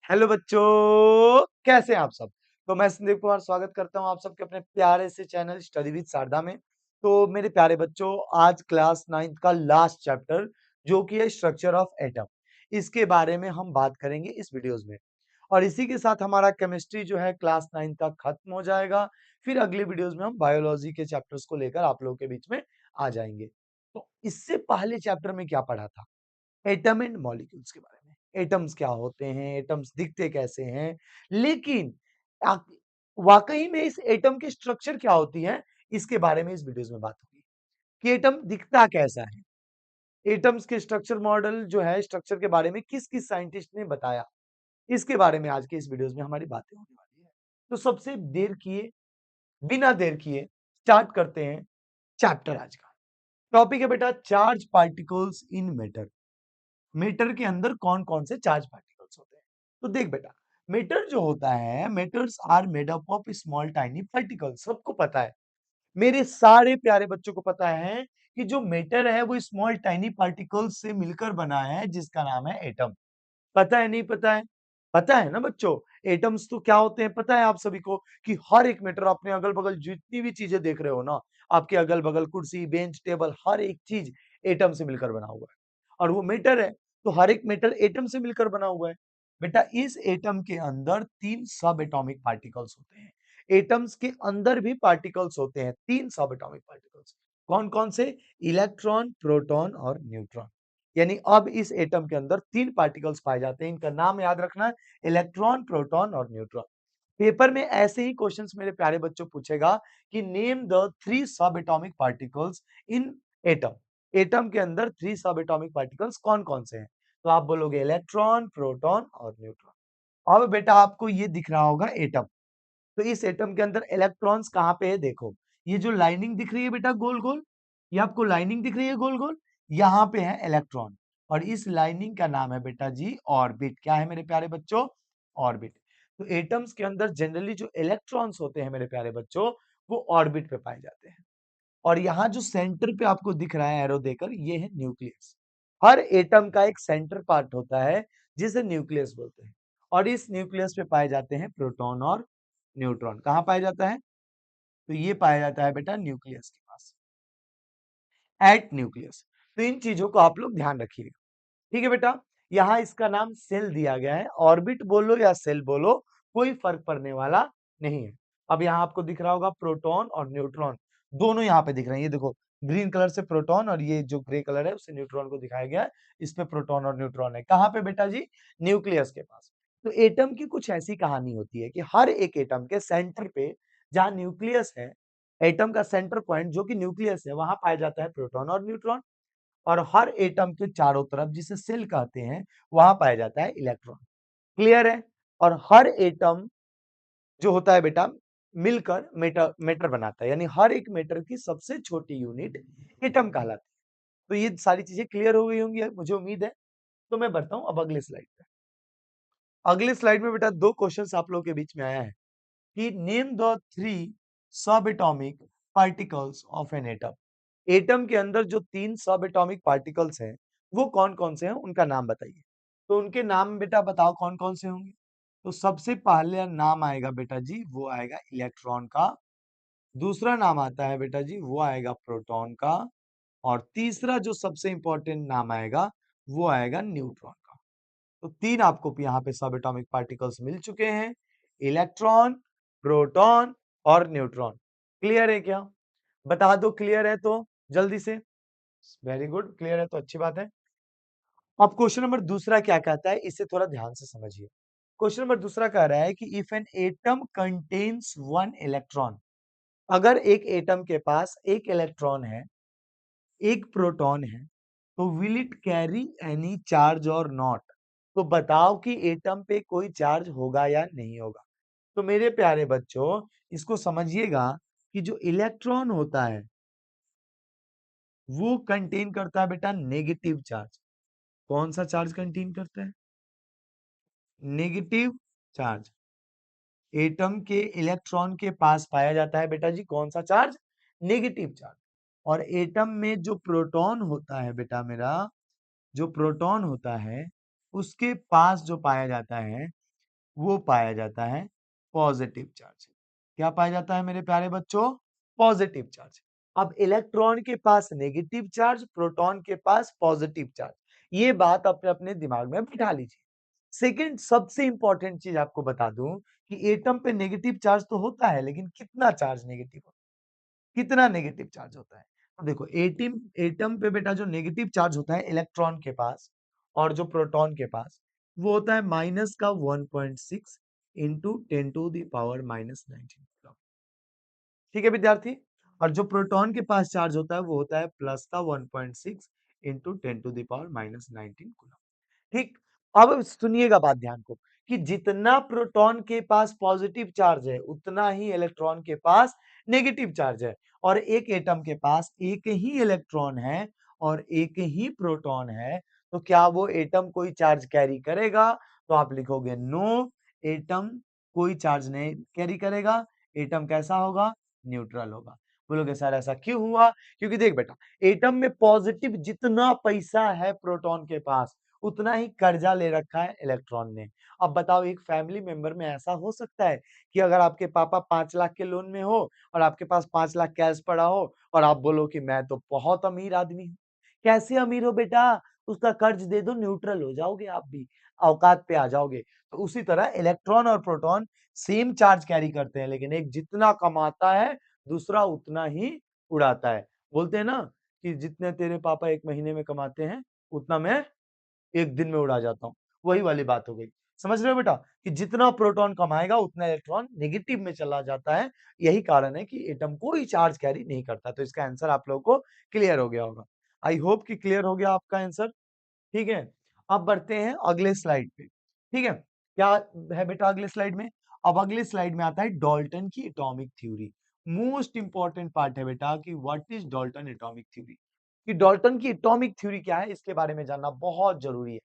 Hello बच्चों, कैसे हैं आप सब। तो मैं संदीप कुमार स्वागत करता हूं आप सबके अपने प्यारे से चैनल स्टडी विद शारदा में। तो मेरे प्यारे बच्चों, आज क्लास 9th का लास्ट चैप्टर जो कि है स्ट्रक्चर ऑफ एटम, इसके बारे में हम बात करेंगे इस वीडियोस में। और इसी के साथ हमारा केमिस्ट्री जो है क्लास 9 का खत्म हो जाएगा। फिर अगली वीडियोस में हम बायोलॉजी के चैप्टर्स को लेकर आप लोगों के बीच में आ जाएंगे। तो इससे पहले चैप्टर में क्या पढ़ा था? एटम एंड मॉलिक्यूल्स के बारे में। एटम्स क्या होते हैं, एटम्स दिखते कैसे हैं, लेकिन आ- वाकई में इस एटम की स्ट्रक्चर क्या होती है, इसके बारे में इस वीडियोस में बात होगी कि एटम दिखता कैसा है। एटम्स के स्ट्रक्चर मॉडल जो है, स्ट्रक्चर के बारे में किस किस साइंटिस्ट ने बताया, इसके बारे में आज के इस वीडियोस में हमारी बातें होने वाली है। तो सबसे बिना देर किए स्टार्ट करते हैं चैप्टर। आज का टॉपिक है बेटा charge particles in matter. Matter के अंदर कौन कौन से चार्ज पार्टिकल्स होते हैं? तो देख बेटा, मैटर जो होता है, matters are made up of small tiny particles. सबको पता है, मेरे सारे प्यारे बच्चों को पता है कि जो मैटर है वो स्मॉल टाइनी पार्टिकल्स से मिलकर बना है, जिसका नाम है एटम। पता है नहीं पता है? पता है ना बच्चों। एटम्स तो क्या होते हैं पता है आप सभी को, कि हर एक मैटर, अपने अगल बगल जितनी भी चीजें देख रहे हो ना, आपके अगल बगल कुर्सी बेंच टेबल, हर एक चीज एटम से मिलकर बना हुआ है। और वो मैटर है, तो हर एक मैटर एटम से मिलकर बना हुआ है। बेटा इस एटम के अंदर 3 सब एटॉमिक पार्टिकल्स होते हैं। एटम्स के अंदर भी पार्टिकल्स होते हैं, 3 सब एटॉमिक पार्टिकल्स। कौन कौन से? इलेक्ट्रॉन, प्रोटॉन और न्यूट्रॉन। यानी अब इस एटम के अंदर 3 पार्टिकल्स पाए जाते हैं। इनका नाम याद रखना है, इलेक्ट्रॉन, प्रोटॉन और न्यूट्रॉन। पेपर में ऐसे ही क्वेश्चंस मेरे प्यारे बच्चों पूछेगा कि name the 3 subatomic particles in atom. Atom के अंदर 3 सब एटॉमिक पार्टिकल्स कौन कौन से हैं? तो आप बोलोगे इलेक्ट्रॉन, प्रोटॉन और न्यूट्रॉन। अब बेटा आपको ये दिख रहा होगा एटम। तो इस एटम के अंदर इलेक्ट्रॉन्स कहाँ पे है? देखो, ये जो लाइनिंग दिख रही है बेटा गोल गोल, ये आपको लाइनिंग दिख रही है गोल गोल, यहाँ पे है इलेक्ट्रॉन। और इस लाइनिंग का नाम है बेटा जी ऑर्बिट। क्या है मेरे प्यारे बच्चों? ऑर्बिट। तो एटम्स के अंदर जनरली जो इलेक्ट्रॉन्स होते हैं मेरे प्यारे बच्चों, वो ऑर्बिट पे पाए जाते हैं। और यहाँ जो सेंटर पे आपको दिख रहा है एरो देकर, ये है न्यूक्लियस। हर एटम का एक सेंटर पार्ट होता है जिसे न्यूक्लियस बोलते हैं। और इस न्यूक्लियस पे पाए जाते हैं प्रोटॉन और न्यूट्रॉन। कहाँ पाया जाता है? तो ये पाया जाता है बेटा न्यूक्लियस के पास, एट न्यूक्लियस। तो इन चीजों को आप लोग ध्यान रखिएगा। ठीक है बेटा, यहाँ इसका नाम सेल दिया गया है। ऑर्बिट बोलो या सेल बोलो, कोई फर्क पड़ने वाला नहीं है। अब यहाँ आपको दिख रहा होगा प्रोटॉन और न्यूट्रॉन, दोनों यहाँ पे दिख रहे हैं। ये देखो, ग्रीन कलर से प्रोटॉन और ये जो ग्रे कलर है उससे न्यूट्रॉन को दिखाया गया है। इसमें प्रोटॉन और न्यूट्रॉन है। कहाँ पे बेटा जी? न्यूक्लियस के पास। तो एटम की कुछ ऐसी कहानी होती है कि हर एक एटम के सेंटर पे, जहाँ न्यूक्लियस है, एटम का सेंटर पॉइंट जो कि न्यूक्लियस है, वहां पाया जाता है प्रोटॉन और न्यूट्रॉन। और हर एटम के चारों तरफ, जिसे सेल कहते हैं, वहां पाया जाता है इलेक्ट्रॉन। क्लियर है? और हर एटम जो होता है बेटा, मिलकर मेटर मेटर बनाता है। यानी हर एक मेटर की सबसे छोटी यूनिट एटम कहलाती है। तो ये सारी चीजें क्लियर हो गई होंगी मुझे उम्मीद है। तो मैं बढ़ता हूं अब अगले स्लाइड पे। अगले स्लाइड में बेटा 2 क्वेश्चंस आप लोगों के बीच में आया है कि name the 3 subatomic particles of an atom. Atom के अंदर जो 3 सब एटॉमिक पार्टिकल्स हैं, वो कौन कौन से हैं, उनका नाम बताइए। तो उनके नाम बेटा बताओ कौन कौन से होंगे। तो सबसे पहले नाम आएगा बेटा जी, वो आएगा इलेक्ट्रॉन का। दूसरा नाम आता है बेटा जी, वो आएगा प्रोटॉन का। और तीसरा जो सबसे इंपॉर्टेंट नाम आएगा, वो आएगा न्यूट्रॉन का। तो 3 आपको यहाँ पे सब एटॉमिक पार्टिकल्स मिल चुके हैं, इलेक्ट्रॉन, प्रोटॉन और न्यूट्रॉन। क्लियर है क्या? बता दो क्लियर है तो जल्दी से। वेरी गुड, क्लियर है तो अच्छी बात है। अब क्वेश्चन नंबर दूसरा क्या कहता है, इसे थोड़ा ध्यान से समझिए। क्वेश्चन नंबर दूसरा कह रहा है कि if an atom contains 1 electron, अगर एक एटम के पास एक इलेक्ट्रॉन है, एक प्रोटॉन है, तो will it carry any charge और नॉट। तो बताओ कि एटम पे कोई चार्ज होगा या नहीं होगा। तो मेरे प्यारे बच्चों, इसको समझिएगा कि जो इलेक्ट्रॉन होता है, वो कंटेन करता है बेटा नेगेटिव चार्ज। कौन सा चार्ज कंटेन करता है? Negative charge. एटम के इलेक्ट्रॉन के पास पाया जाता है बेटा जी कौन सा चार्ज? Negative charge. और एटम में जो प्रोटॉन होता है बेटा मेरा, जो प्रोटॉन होता है, उसके पास जो पाया जाता है, वो पाया जाता है पॉजिटिव चार्ज। क्या पाया जाता है मेरे प्यारे बच्चों? Positive charge. अब इलेक्ट्रॉन के पास नेगेटिव चार्ज, प्रोटॉन के पास पॉजिटिव चार्ज। ये बात अपने अपने दिमाग में बिठा लीजिए। सेकंड सबसे इंपॉर्टेंट चीज आपको बता दूं कि एटम पे नेगेटिव चार्ज तो होता है, लेकिन कितना चार्ज नेगेटिव होता है, कितना नेगेटिव चार्ज होता है? तो देखो एटम एटम पे बेटा जो नेगेटिव चार्ज होता है इलेक्ट्रॉन के पास और जो प्रोटॉन के पास, वो होता है माइनस का 1.6 इंटू 10⁻⁻19। ठीक है विद्यार्थी? और जो प्रोटॉन के पास चार्ज होता है वो होता है प्लस का 1.6 इंटू 10⁻⁻19 कूलम। ठीक। अब सुनिएगा बात ध्यान को कि जितना प्रोटॉन के पास पॉजिटिव चार्ज है उतना ही इलेक्ट्रॉन के पास नेगेटिव चार्ज है, और एक एटम के पास एक ही इलेक्ट्रॉन है और एक ही प्रोटॉन है, तो क्या वो एटम कोई चार्ज कैरी करेगा? तो आप लिखोगे नो, एटम कोई चार्ज नहीं कैरी करेगा। एटम कैसा होगा? न्यूट्रल होगा। बोलोगे सर ऐसा क्यों हुआ? क्योंकि देख बेटा, एटम में पॉजिटिव जितना पैसा है प्रोटॉन के पास उतना ही कर्जा ले रखा है इलेक्ट्रॉन ने। अब बताओ एक फैमिली मेंबर में ऐसा हो सकता है कि अगर आपके पापा 5 लाख के लोन में हो और आपके पास 5 लाख कैश पड़ा हो और आप बोलो कि मैं तो बहुत अमीर आदमी हूँ। कैसे अमीर हो बेटा? उसका कर्ज दे दो, न्यूट्रल हो जाओगे, आप भी औकात पे आ जाओगे। तो उसी तरह इलेक्ट्रॉन और प्रोटॉन सेम चार्ज कैरी करते हैं, लेकिन एक जितना कमाता है दूसरा उतना ही उड़ाता है। बोलते हैं ना कि जितने तेरे पापा एक महीने में कमाते हैं उतना मैं एक दिन में उड़ा जाता हूँ। वही वाली बात हो गई। समझ रहे हो बेटा कि जितना प्रोटॉन कमाएगा उतना इलेक्ट्रॉन नेगेटिव में चला जाता है। यही कारण है कि एटम कोई चार्ज कैरी नहीं करता। तो इसका आंसर आप लोगों को क्लियर हो गया होगा। आई होप कि क्लियर हो गया आपका आंसर। ठीक है। अब बढ़ते हैं अगले स्लाइड पे। ठीक है। क्या है बेटा अगले स्लाइड में? अब अगले स्लाइड में आता है डाल्टन की atomic theory. Most important part है बेटा कि what is Dalton atomic theory, कि डाल्टन की एटॉमिक थ्योरी क्या है इसके बारे में जानना बहुत जरूरी है।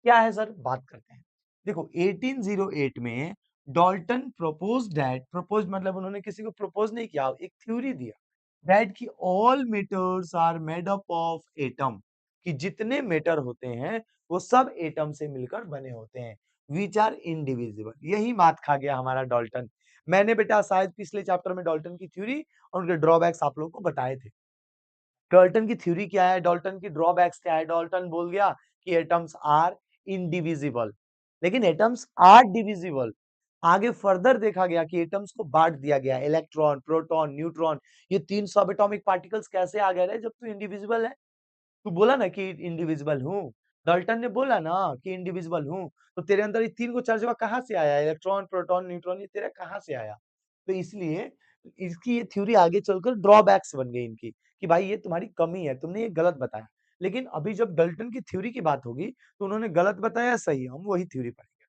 क्या है सर? बात करते हैं। देखो 1808 में डाल्टन प्रपोज दैट, प्रपोज मतलब उन्होंने किसी को प्रपोज नहीं किया, एक थ्योरी दिया दैट कि all matters are made up of atom, कि जितने मैटर होते हैं वो सब एटम से मिलकर बने होते हैं, विच आर इनडिविजिबल। यही बात खा गया हमारा डाल्टन। मैंने बेटा शायद पिछले चैप्टर में डाल्टन की थ्योरी और उनके ड्रॉबैक्स आप लोगों को बताए थे। डाल्टन की थ्योरी क्या है, डाल्टन की ड्रॉबैक्स क्या है? डाल्टन बोल गया कि एटम्स आर इनडिविजिबल, लेकिन एटम्स आर डिविजिबल। आगे फर्दर देखा गया कि एटम्स को बांट दिया गया, इलेक्ट्रॉन, प्रोटॉन, न्यूट्रॉन, ये 3 सब एटॉमिक पार्टिकल्स कैसे आ गए रे जब तू इंडिविजिबल है? तू बोला ना कि इंडिविजिबल हूँ, डाल्टन ने बोला ना कि इंडिविजिबल हूँ, तो तेरे अंदर ये 3 को चार्ज कहाँ से आया? इलेक्ट्रॉन, प्रोटॉन, न्यूट्रॉन, ये तेरा कहाँ से आया? तो इसलिए इसकी ये थ्योरी आगे चलकर ड्रॉबैक्स बन गई इनकी, कि भाई ये तुम्हारी कमी है, तुमने ये गलत बताया। लेकिन अभी जब डाल्टन की थ्योरी की बात होगी तो उन्होंने गलत बताया या सही? हम वही थ्योरी पढ़ेंगे।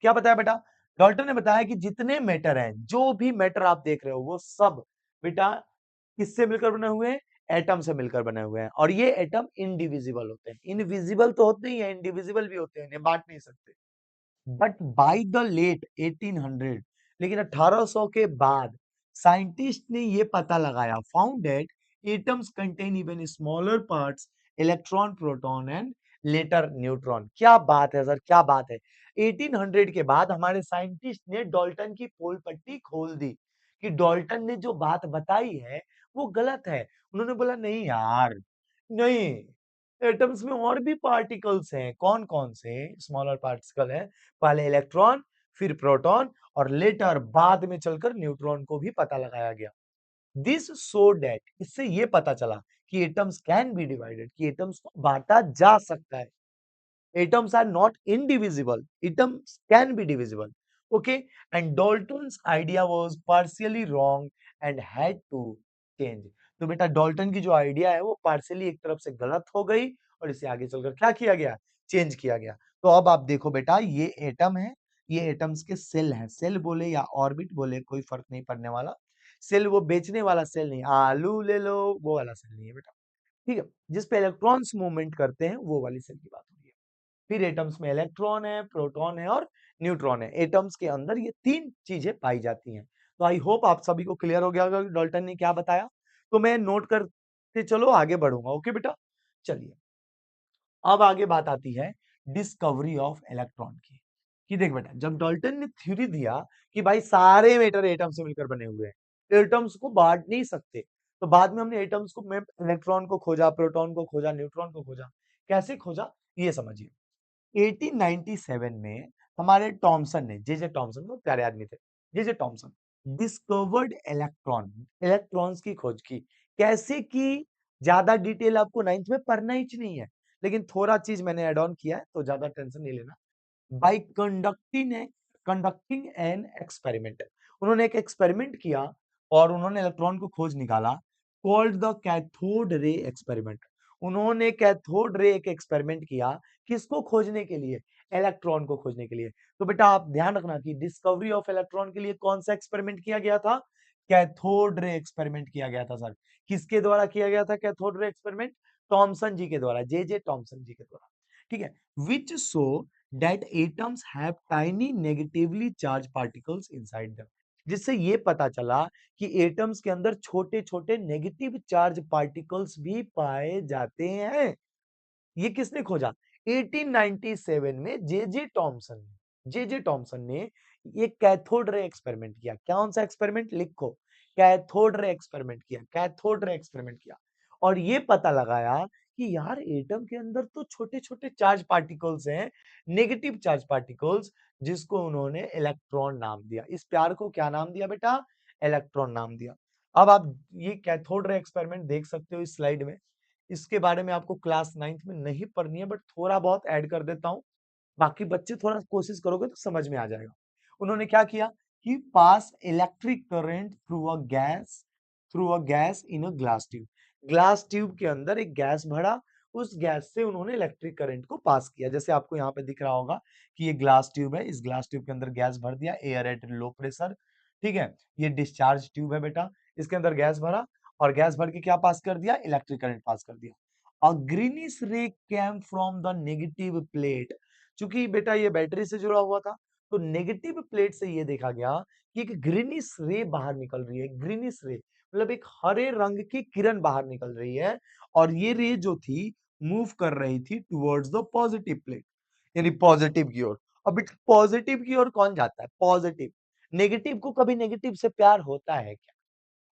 क्या बताया बेटा? डाल्टन ने बताया कि जितने मैटर हैं, जो भी मैटर आप देख रहे हो वो सब बेटा किससे मिलकर बने हुए हैं? एटम से मिलकर बने हुए हैं, और ये एटम इनडिविजिबल होते हैं। इनविजिबल तो होते ही है, इंडिविजिबल भी होते हैं, इन्हें बांट नहीं सकते। बट बाय द लेट 1800, लेकिन 1800 के बाद साइंटिस्ट ने ये पता लगाया, found that atoms contain even smaller parts, electron, proton and later neutron. क्या बात है सर, क्या बात है! 1800 के बाद हमारे साइंटिस्ट ने डाल्टन की पोल पट्टी खोल दी कि डाल्टन ने जो बात बताई है वो गलत है। उन्होंने बोला नहीं यार, नहीं, एटम्स में और भी पार्टिकल्स हैं। कौन कौन से स्मॉलर पार्टिकल हैं? पहले इलेक्ट्रॉन, फिर प्रोटॉन, और लेटर बाद में चलकर न्यूट्रॉन को भी पता लगाया गया। दिस शो दैट, इससे ये पता चला कि एटम्स कैन बी डिवाइडेड, कि एटम्स को बांटा जा सकता है। Atoms are not indivisible. Atoms can be divisible. Okay. And Dalton's idea was partially wrong and had to change. तो बेटा डाल्टन की जो आइडिया है वो पार्शियली एक तरफ से गलत हो गई और इसे आगे चलकर क्या किया गया? चेंज किया गया। तो अब आप देखो बेटा, ये एटम है, ये एटम्स के सेल हैं। सेल बोले या ऑर्बिट बोले कोई फर्क नहीं पड़ने वाला। सेल वो बेचने वाला सेल नहीं, आलू ले लो वो वाला सेल नहीं है बेटा। ठीक है। जिस पे इलेक्ट्रॉन्स मूवमेंट करते हैं वो वाली सेल की बात हो रही है। फिर एटम्स में इलेक्ट्रॉन है, प्रोटॉन है और न्यूट्रॉन है। एटम्स के अंदर ये 3 चीजें पाई जाती हैं। तो आई होप आप सभी को क्लियर हो गया होगा कि डाल्टन ने क्या बताया। तो मैं नोट करते चलो आगे बढ़ूंगा। ओके बेटा, चलिए अब आगे बात आती है डिस्कवरी ऑफ इलेक्ट्रॉन की, कि देख बेटा, जब डाल्टन ने थ्योरी दिया कि भाई सारे मैटर एटम से मिलकर बने हुए हैं, एटम्स को बांट नहीं सकते, तो बाद में हमने एटम्स को, में इलेक्ट्रॉन को खोजा, प्रोटॉन को खोजा, न्यूट्रॉन को खोजा। कैसे खोजा ये समझिए। 1897 में हमारे टॉमसन ने, जे टॉमसन, बहुत प्यारे आदमी थे, जे टॉमसन, डिस्कवर्ड इलेक्ट्रॉन्स की खोज की। कैसे की, ज्यादा डिटेल आपको नाइन्थ में पढ़ना ही नहीं है, लेकिन थोड़ा चीज मैंने एड ऑन किया है, तो ज्यादा टेंशन नहीं लेना। बाय कंडक्टिंग एन एक्सपेरिमेंट, उन्होंने एक एक्सपेरिमेंट किया और उन्होंने इलेक्ट्रॉन को खोज निकाला, called the cathode ray experiment. उन्होंने कैथोड रे एक एक्सपेरिमेंट किया, किसको खोजने के लिए, इलेक्ट्रॉन को खोजने के लिए। तो बेटा आप ध्यान रखना कि डिस्कवरी ऑफ इलेक्ट्रॉन के लिए कौन सा एक्सपेरिमेंट किया गया था, कैथोड रे एक्सपेरिमेंट किया गया था सर। किसके द्वारा किया गया था कैथोड रे एक्सपेरिमेंट, टॉमसन जी के द्वारा, जे टॉमसन जी के द्वारा, ठीक है। Which show that atoms have tiny negatively charged particles inside them, जिससे ये पता चला कि एटम्स के अंदर छोटे छोटे नेगेटिव चार्ज पार्टिकल्स भी पाए जाते हैं। ये किसने खोजा, 1897 में जे टॉमसन ने ये कैथोड रे एक्सपेरिमेंट किया। कौन सा एक्सपेरिमेंट, लिखो, कैथोड रे एक्सपेरिमेंट किया, कैथोड रे एक्सपेरिमेंट किया। और ये पता लगाया कि यार एटम के अंदर तो छोटे छोटे चार्ज पार्टिकल्स हैं, नेगेटिव चार्ज पार्टिकल्स, जिसको उन्होंने इलेक्ट्रॉन नाम दिया। इस प्यार को क्या नाम दिया बेटा, इलेक्ट्रॉन नाम दिया। अब आप ये कैथोड रे एक्सपेरिमेंट देख सकते हो इस स्लाइड में। इसके बारे में आपको क्लास 9th में नहीं पढ़नी है, बट थोड़ा बहुत ऐड कर देता हूं, बाकी बच्चे थोड़ा कोशिश करोगे तो समझ में आ जाएगा। उन्होंने क्या किया कि pass electric current through a gas in a glass tube के अंदर एक गैस भरा, उस गैस से उन्होंने इलेक्ट्रिक करंट को पास किया। जैसे आपको यहाँ पे दिख रहा होगा कि ये ग्लास ट्यूब है, इस ग्लास ट्यूब के अंदर गैस भर दिया, एयर एट लो प्रेशर, ठीक है। ये डिस्चार्ज ट्यूब है बेटा, इसके अंदर गैस भरा और गैस भर के क्या पास कर दिया, इलेक्ट्रिक करंट पास कर दिया। A greenish ray came from the negative plate, चूंकि बेटा ये बैटरी से जुड़ा हुआ था, तो नेगेटिव प्लेट से ये देखा गया कि एक ग्रीनिश रे बाहर निकल रही है। ग्रीनिश रे मतलब एक हरे रंग की किरण बाहर निकल रही है, और ये रे जो थी मूव कर रही थी टुवर्ड्स द पॉजिटिव प्लेट, यानी पॉजिटिव की ओर। अब पॉजिटिव की ओर कौन जाता है, पॉजिटिव। नेगेटिव को कभी नेगेटिव से प्यार होता है क्या,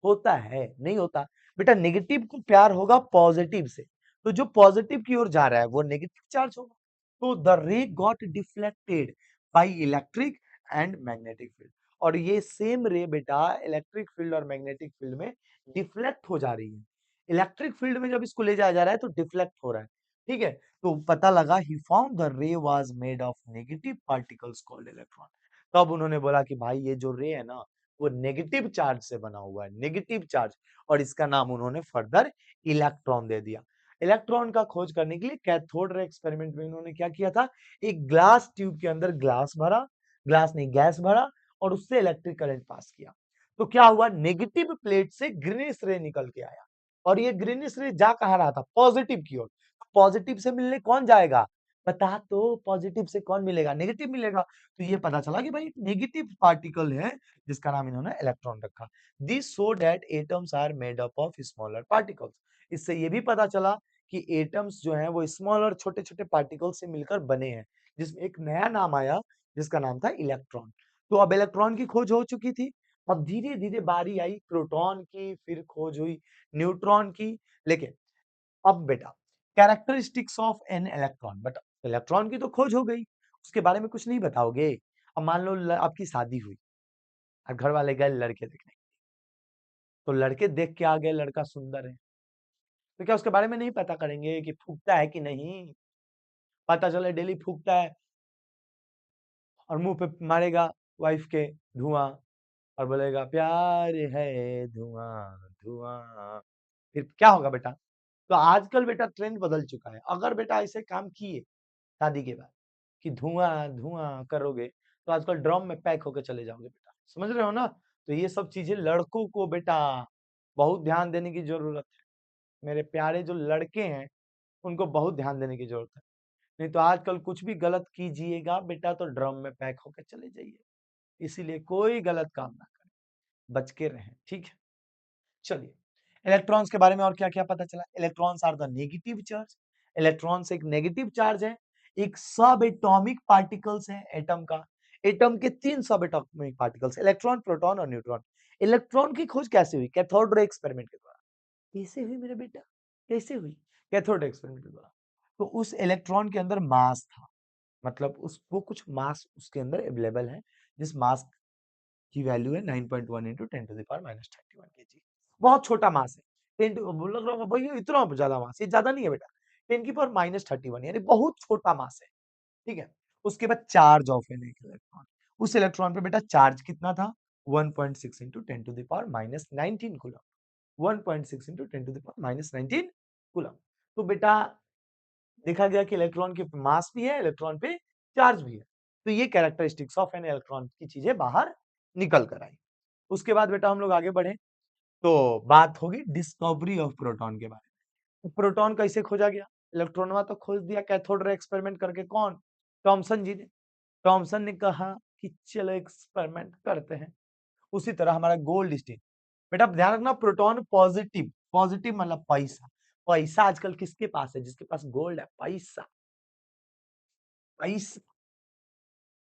होता है, नहीं होता। बेटा नेगेटिव को प्यार होगा पॉजिटिव से, तो जो पॉजिटिव की ओर जा रहा है वो नेगेटिव चार्ज होगा। तो द रे got deflected by electric and magnetic field, और ये सेम रे बेटा इलेक्ट्रिक फील्ड और मैग्नेटिक फील्ड में डिफ्लेक्ट हो जा रही है। इलेक्ट्रिक फील्ड में जब इसको ले जाया जा रहा है तो डिफ्लेक्ट हो रहा है, ठीक है। तो पता लगा ही फाउंड द रे was made of negative particles called electron. तब उन्होंने बोला कि भाई ये जो रे है ना, वो नेगेटिव चार्ज से बना हुआ है, नेगेटिव चार्ज, और इसका नाम उन्होंने फर्दर इलेक्ट्रॉन दे दिया। इलेक्ट्रॉन का खोज करने के लिए कैथोड रे एक्सपेरिमेंट में उन्होंने क्या किया था, एक ग्लास ट्यूब के अंदर ग्लास भरा, ग्लास नहीं गैस भरा, और उससे इलेक्ट्रिक करंट पास किया। तो क्या हुआ, नेगेटिव प्लेट से ग्रीनिश रे निकल के आया, और ये ग्रीनिश रे जा कहा रहा था, पॉजिटिव की ओर। पॉजिटिव से मिलने कौन जाएगा, बता, तो पॉजिटिव से कौन मिलेगा, नेगेटिव मिलेगा। तो ये पता चला कि भाई नेगेटिव पार्टिकल है, जिसका नाम इन्होंने इलेक्ट्रॉन रखा। This show that atoms are made up of smaller particles. इससे ये भी पता चला कि एटम्स जो हैं वो स्मॉलर, छोटे छोटे पार्टिकल से मिलकर बने हैं, जिसमें एक नया नाम आया जिसका नाम था इलेक्ट्रॉन। तो अब इलेक्ट्रॉन की खोज हो चुकी थी, अब धीरे धीरे बारी आई प्रोटॉन की, फिर खोज हुई न्यूट्रॉन की। लेकिन अब बेटा characteristics of an electron, but electron की तो खोज हो गई, उसके बारे में कुछ नहीं बताओगे। अब मान लो आपकी शादी हुई और घर वाले गए लड़के देखने, तो लड़के देख के आ गए लड़का सुंदर है, तो क्या उसके बारे में नहीं पता करेंगे कि फूकता है कि नहीं। पता चले डेली फूकता है और मुंह पे मारेगा वाइफ के धुआं, और बोलेगा प्यार है धुआं धुआं, फिर क्या होगा बेटा। तो आजकल बेटा ट्रेंड बदल चुका है, अगर बेटा ऐसे काम किए शादी के बाद कि धुआं धुआं करोगे, तो आजकल ड्रम में पैक होकर चले जाओगे बेटा, समझ रहे हो ना। तो ये सब चीजें लड़कों को बेटा बहुत ध्यान देने की जरूरत है। मेरे प्यारे जो लड़के हैं उनको बहुत ध्यान देने की जरूरत है, नहीं तो आजकल कुछ भी गलत कीजिएगा बेटा तो ड्रम में पैक होकर चले जाइए। इसीलिए कोई गलत काम ना करें, बच के रहें, ठीक है। चलिए, इलेक्ट्रॉन्स के बारे में और क्या क्या पता चला। Electrons are the negative charge, electrons एक नेगेटिव चार्ज है। एक सब एटॉमिक पार्टिकल्स है एटम का। एटम के 3 subatomic particles, electron, proton और न्यूट्रॉन। इलेक्ट्रॉन की खोज कैसे हुई? कैथोड रे एक्सपेरिमेंट के द्वारा। कैसे हुई मेरे बेटा? कैसे हुई? कैथोड रे एक्सपेरिमेंट के द्वारा। तो उस इलेक्ट्रॉन के अंदर मास था, मतलब उसको कुछ मास उसके अंदर अवेलेबल है, जिस मास की वैल्यू है 9.1 इंटू 10⁻31 केजी। बहुत छोटा मास है। 10 लग रहा होगा भैया इतना ज्यादा मास, ये ज्यादा नहीं है बेटा। 10⁻31 यानी बहुत छोटा मास है। ठीक है। उसके बाद चार्ज ऑफ एन इलेक्ट्रॉन। उस इलेक्ट्रॉन पे बेटा चार्ज कितना था? 1.6 इंटू 10⁻19 कूलम। 1.6 into 10⁻19 coulomb. तो बेटा देखा गया कि इलेक्ट्रॉन के मास भी है, इलेक्ट्रॉन पे चार्ज भी है। तो ये कैरेक्टरिस्टिक्स ऑफ एन इलेक्ट्रॉन की चीजें बाहर निकल कर आई। उसके बाद बेटा हम लोग आगे बढ़े तो बात होगी डिस्कवरी ऑफ प्रोटॉन के बारे में। तो प्रोटॉन कैसे खोजा गया? इलेक्ट्रॉनवा तो खोज दिया कैथोड रे एक्सपेरिमेंट करके। कौन? थॉमसन जी ने। थॉमसन ने कहा कि चलो एक्सपेरिमेंट करते हैं। उसी तरह हमारा गोल्ड स्टीन। बेटा ध्यान रखना, प्रोटॉन पॉजिटिव, पॉजिटिव मतलब पैसा। पैसा आजकल किसके पास है? जिसके पास गोल्ड है। पैसा, पैसा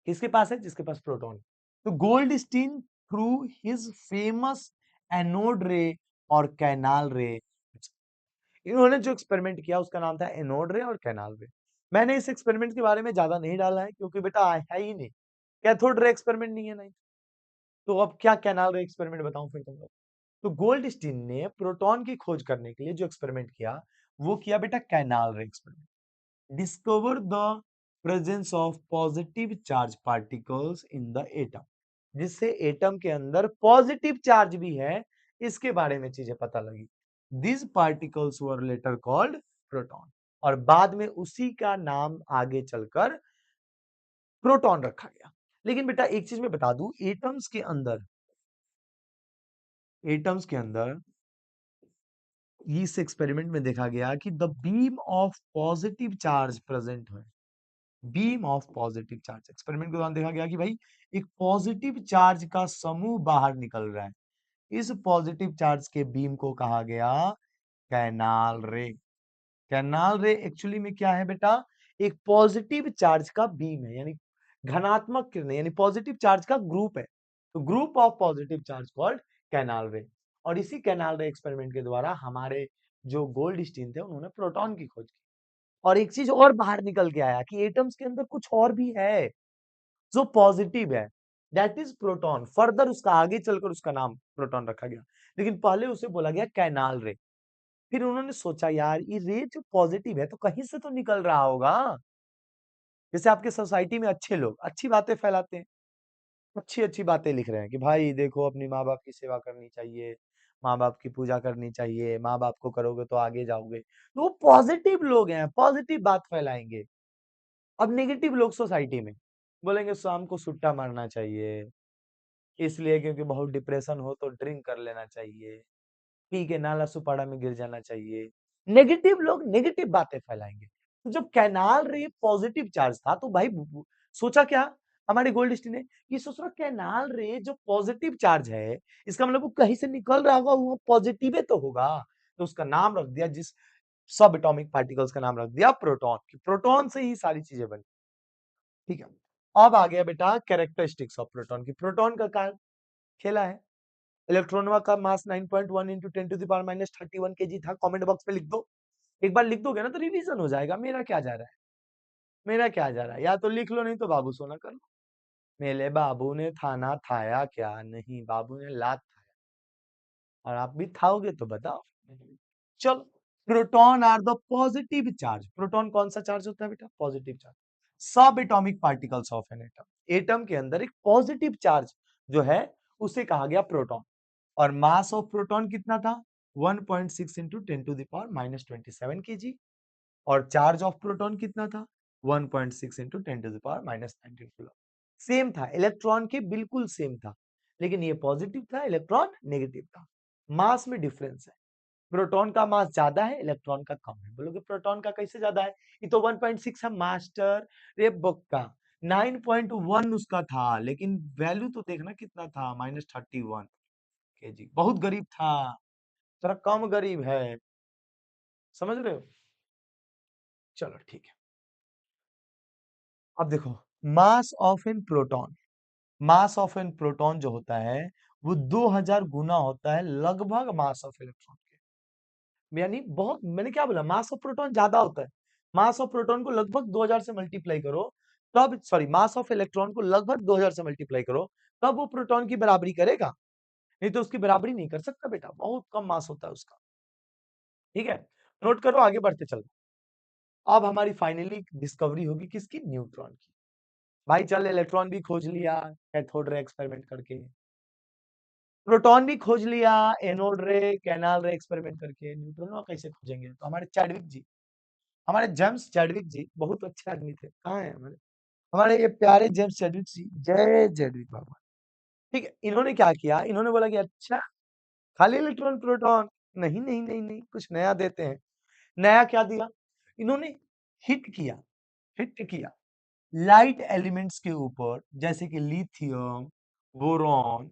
किसके पास है? जिसके पास प्रोटॉन। तो Goldstein through his famous anode ray और कैनाल रे, इन्होंने जो एक्सपेरिमेंट किया उसका नाम था एनोड रे और कैनाल रे। मैंने इस एक्सपेरिमेंट के बारे में ज्यादा नहीं डाला है क्योंकि बेटा है ही नहीं। कैथोड रे एक्सपेरिमेंट नहीं है नहीं। तो अब क्या कैनाल रे एक्सपेरिमेंट बताऊं फिर तुम लोग। तो गोल्ड स्टीन ने प्रोटॉन की खोज करने के लिए जो एक्सपेरिमेंट किया वो किया बेटा कैनाल रे experiment. Discover the presence of positive charge particles in the atom, जिससे एटम के अंदर पॉजिटिव चार्ज भी है, इसके बारे में चीजें पता लगी। This particles were later called proton, और बाद में उसी का नाम आगे चलकर प्रोटॉन रखा गया। लेकिन बेटा एक चीज मैं बता दूं, एटम्स के अंदर इस एक्सपेरिमेंट में देखा गया कि the beam of positive charge present है। Beam of positive charge experiment के दौरान देखा गया कि भाई एक पॉजिटिव चार्ज का समूह बाहर निकल रहा है। इस पॉजिटिव चार्ज के बीम को कहा गया कैनाल रे। कैनाल रे एक्चुअली में क्या है बेटा? एक पॉजिटिव चार्ज का बीम है, यानी घनात्मक किरणें, यानी पॉजिटिव चार्ज का ग्रुप है। तो group of positive charge called canal रे। और इसी कैनाल रे एक्सपेरिमेंट के द्वारा हमारे जो गोल्ड स्टीन थे उन्होंने प्रोटॉन की खोज की। और एक चीज और बाहर निकल के आया कि एटम्स के अंदर कुछ और भी है जो पॉजिटिव है, दैट इज प्रोटॉन। फर्दर उसका आगे चलकर उसका नाम प्रोटॉन रखा गया, लेकिन पहले उसे बोला गया कैनाल रे। फिर उन्होंने सोचा यार ये रे जो पॉजिटिव है तो कहीं से तो निकल रहा होगा। जैसे आपके सोसाइटी में अच्छे लोग अच्छी बातें फैलाते हैं, अच्छी अच्छी बातें लिख रहे हैं कि भाई देखो अपनी माँ बाप की सेवा करनी चाहिए, माँ बाप की पूजा करनी चाहिए, माँ बाप को करोगे तो आगे जाओगे। तो वो पॉजिटिव लोग हैं, पॉजिटिव बात फैलाएंगे। अब नेगेटिव लोग सोसाइटी में बोलेंगे शाम को सुट्टा मारना चाहिए, इसलिए क्योंकि बहुत डिप्रेशन हो तो ड्रिंक कर लेना चाहिए, पी के नाला सुपारा में गिर जाना चाहिए। नेगेटिव लोग नेगेटिव बातें फैलाएंगे। तो जब कैनाल रे पॉजिटिव चार्ज था तो भाई सोचा क्या हमारे गोल्ड स्टीन ने, ये सोच रहा कैनाल रे जो पॉजिटिव चार्ज है इसका मतलब वो कहीं से निकल रहा होगा, वो पॉजिटिव तो होगा। तो उसका नाम रख दिया, जिस सब एटॉमिक पार्टिकल्स का नाम रख दिया प्रोटॉन। की प्रोटॉन से ही सारी चीजें बनी। ठीक है। अब आ गया बेटा कैरेक्टरिस्टिक्स ऑफ प्रोटॉन की। प्रोटॉन का क्या खेला है? इलेक्ट्रॉनवा का मास 9.1 इंटू 10⁻31 केजी था। कमेंट बॉक्स में लिख दो। एक बार लिख दोगे ना तो रिवीजन हो जाएगा। मेरा क्या जा रहा है? मेरा क्या जा रहा है? या तो लिख लो नहीं तो बाबू सोना कर लो। मेरे बाबू ने थाना थाया क्या? नहीं, बाबू ने लात खाया। और आप भी खाओगे तो बताओ। चलो, proton are the positive charge. Proton कौन सा चार्ज होता है बेटा? Positive charge. Subatomic particles of an atom. Atom के अंदर एक पॉजिटिव चार्ज जो है उसे कहा गया प्रोटॉन। और मास ऑफ प्रोटॉन कितना था? 1.6 इंटू 10⁻27 केजी। और चार्ज ऑफ प्रोटॉन कितना था? 1.6 इंटू 10⁻19 कूलम। सेम था, इलेक्ट्रॉन के बिल्कुल सेम था, लेकिन ये पॉजिटिव था, इलेक्ट्रॉन नेगेटिव था। मास में डिफरेंस है। प्रोटॉन का मास ज्यादा है, इलेक्ट्रॉन का कम है। बोलोगे प्रोटॉन का कैसे ज्यादा है? ये तो 1.6 है मास्टर। रे बुक का 9.1 उसका था, लेकिन वैल्यू तो देखना कितना था, -31 केजी। बहुत गरीब था, थोड़ा कम गरीब है। समझ रहे हो? चलो ठीक है। अब देखो, mass of an proton, mass of an proton जो होता है वो 2000 गुना होता है लगभग मास ऑफ इलेक्ट्रॉन के। यानी बहुत, मैंने क्या बोला, मास ऑफ प्रोटॉन ज्यादा होता है। मास ऑफ प्रोटॉन को लगभग 2000 से मल्टीप्लाई करो, तब, सॉरी, मास ऑफ इलेक्ट्रॉन को लगभग 2000 से मल्टीप्लाई करो, तब वो प्रोटॉन की बराबरी करेगा। नहीं तो उसकी बराबरी नहीं कर सकता बेटा, बहुत कम मास होता है उसका। ठीक है, नोट करो, आगे बढ़ते चलो। अब हमारी फाइनली डिस्कवरी होगी किसकी? न्यूट्रॉन की। भाई चल, इलेक्ट्रॉन भी खोज लिया कैथोड रे एक्सपेरिमेंट करके, प्रोटॉन भी खोज लिया एनोड रे कैनाल रे एक्सपेरिमेंट करके, न्यूट्रॉन कैसे खोजेंगे? तो हमारे चैडविक जी, हमारे जेम्स चैडविक जी बहुत अच्छे आदमी थे। कहाँ है हमारे, हमारे ये प्यारे जेम्स चैडविक जी, जय चैडविक बाबा। ठीक है, इन्होंने क्या किया, इन्होंने बोला कि अच्छा, खाली इलेक्ट्रॉन प्रोटॉन, नहीं नहीं नहीं नहीं, कुछ नया देते हैं। नया क्या दिया? इन्होंने हिट किया, हिट किया लाइट एलिमेंट्स के ऊपर, जैसे कि लिथियम, बोरॉन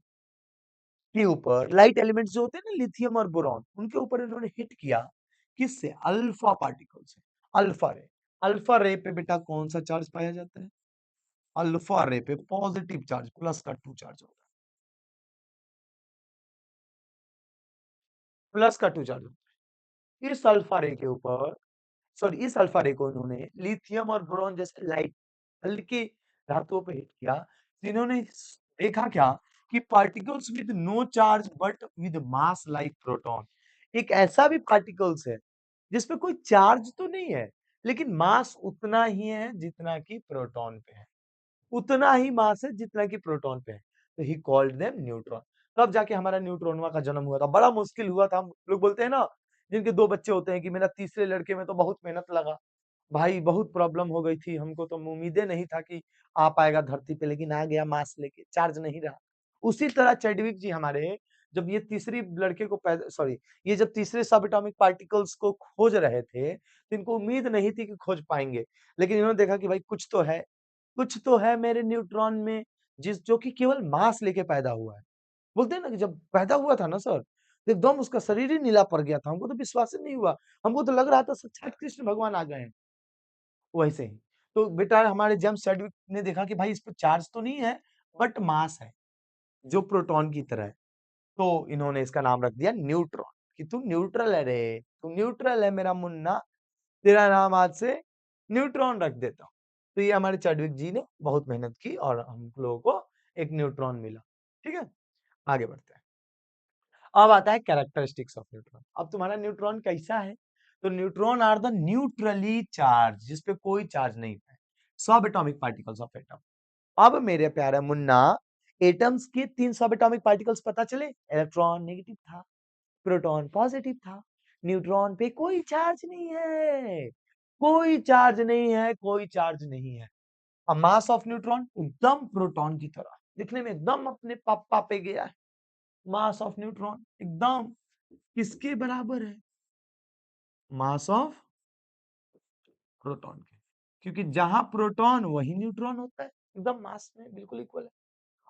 के ऊपर। लाइट एलिमेंट्स जो होते हैं ना, लिथियम और बोरॉन, उनके ऊपर इन्होंने हिट किया। किससे? अल्फा पार्टिकल से, अल्फा रे। अल्फा रे पे बेटा कौन सा चार्ज पाया जाता है? अल्फा रे पे पॉजिटिव चार्ज, प्लस का 2 चार्ज होता है, प्लस का 2 चार्ज होता है। इस अल्फा रे के ऊपर, सॉरी, इस अल्फा रे को इन्होंने लिथियम और बोरॉन जैसे लाइट हल्के धातुओं पे हिट किया, तो इन्होंने देखा क्या कि particles with no charge but with mass like proton, एक ऐसा भी पार्टिकल्स है जिसपे कोई चार्ज तो नहीं है, लेकिन मास उतना ही है जितना कि प्रोटॉन पे है, उतना ही मास है जितना कि प्रोटॉन पे है। तो ही कॉल्ड देम न्यूट्रॉन। तब जाके हमारा न्यूट्रॉनवा का जन्म हुआ था। बड़ा मुश्किल हुआ था। हम लोग बोलते हैं ना, जिनके 2 बच्चे होते हैं, कि मेरा तीसरे लड़के में तो बहुत मेहनत लगा। भाई बहुत प्रॉब्लम हो गई थी, हमको तो उम्मीदें नहीं था कि आ पाएगा धरती पे, लेकिन आ गया मास लेके, चार्ज नहीं रहा। उसी तरह चैडविक जी हमारे, जब ये तीसरी लड़के को पैदा, सॉरी, ये जब तीसरे सब एटॉमिक पार्टिकल्स को खोज रहे थे, तो इनको उम्मीद नहीं थी कि खोज पाएंगे। लेकिन इन्होंने देखा कि भाई कुछ तो है, कुछ तो है मेरे न्यूट्रॉन में, जिस जो कि केवल मास लेके पैदा हुआ है। बोलते हैं ना कि जब पैदा हुआ था ना सर, तो एकदम उसका शरीर ही नीला पड़ गया था, हमको तो विश्वास ही नहीं हुआ। हमको तो लग रहा था साक्षात कृष्ण भगवान आ गए हैं। वैसे ही तो बेटा हमारे जेम्स चैडविक ने देखा कि भाई इस पे चार्ज तो नहीं है, बट मास है जो प्रोटॉन की तरह है। तो इन्होंने इसका नाम रख दिया न्यूट्रॉन, कि तू न्यूट्रल है रे, तू न्यूट्रल है मेरा मुन्ना, तेरा नाम आज से न्यूट्रॉन रख देता हूँ। तो ये हमारे चैडविक जी ने बहुत मेहनत की और हम लोगों को एक न्यूट्रॉन मिला। ठीक है, आगे बढ़ते हैं। अब आता है कैरेक्टरिस्टिक्स ऑफ न्यूट्रॉन। अब तुम्हारा न्यूट्रॉन कैसा है? तो neutron are the neutrally charge, जिसपे कोई चार्ज नहीं है, सब एटॉमिक पार्टिकल्स ऑफ एटम। अब मेरे प्यारे मुन्ना, एटम्स के 3 सब एटॉमिक पार्टिकल्स पता चले। इलेक्ट्रॉन नेगेटिव था, प्रोटॉन पॉजिटिव था, न्यूट्रॉन पे कोई चार्ज नहीं है, कोई चार्ज नहीं है, कोई चार्ज नहीं है। अब मास ऑफ न्यूट्रॉन एकदम प्रोटॉन की तरह, दिखने में एकदम अपने पापा पे गया है। मास ऑफ न्यूट्रॉन एकदम किसके बराबर है? मास ऑफ प्रोटॉन के, क्योंकि जहां प्रोटॉन वही न्यूट्रॉन होता है, एकदम मास में बिल्कुल इक्वल है।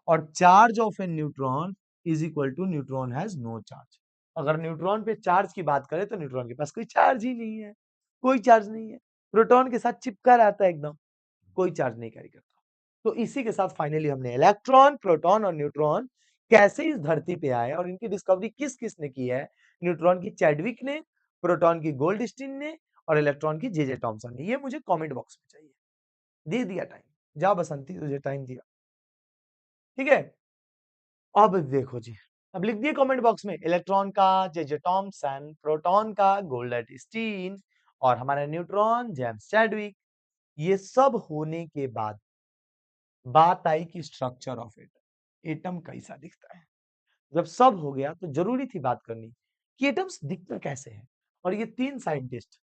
और charge of a neutron is equal to neutron has no charge. अगर न्यूट्रॉन पे चार्ज की बात करें तो न्यूट्रॉन के पास कोई चार्ज ही नहीं है, कोई चार्ज नहीं है, प्रोटॉन के साथ चिपका रहता है एकदम, कोई चार्ज नहीं कैरी करता। तो इसी के साथ फाइनली हमने इलेक्ट्रॉन, प्रोटॉन और न्यूट्रॉन कैसे इस धरती पे आए और इनकी डिस्कवरी किस किस ने की है। न्यूट्रॉन की चैडविक ने, प्रोटॉन की गोल्डस्टीन ने, और इलेक्ट्रॉन की जे जे थॉमसन ने। ये मुझे कमेंट बॉक्स में चाहिए। दे दिया टाइम, जा बसंती, तुझे टाइम दिया। ठीक है, अब देखो जी, अब लिख दिए कमेंट बॉक्स में, इलेक्ट्रॉन का जे जे थॉमसन, प्रोटॉन का गोल्डस्टीन, और हमारा न्यूट्रॉन जेम्स चैडविक। ये सब होने के बाद बात आई कि स्ट्रक्चर ऑफ एटम, एटम कैसा दिखता है। जब सब हो गया तो जरूरी थी बात करनी कि एटम्स दिखते कैसे हैं। और ये 3 scientist,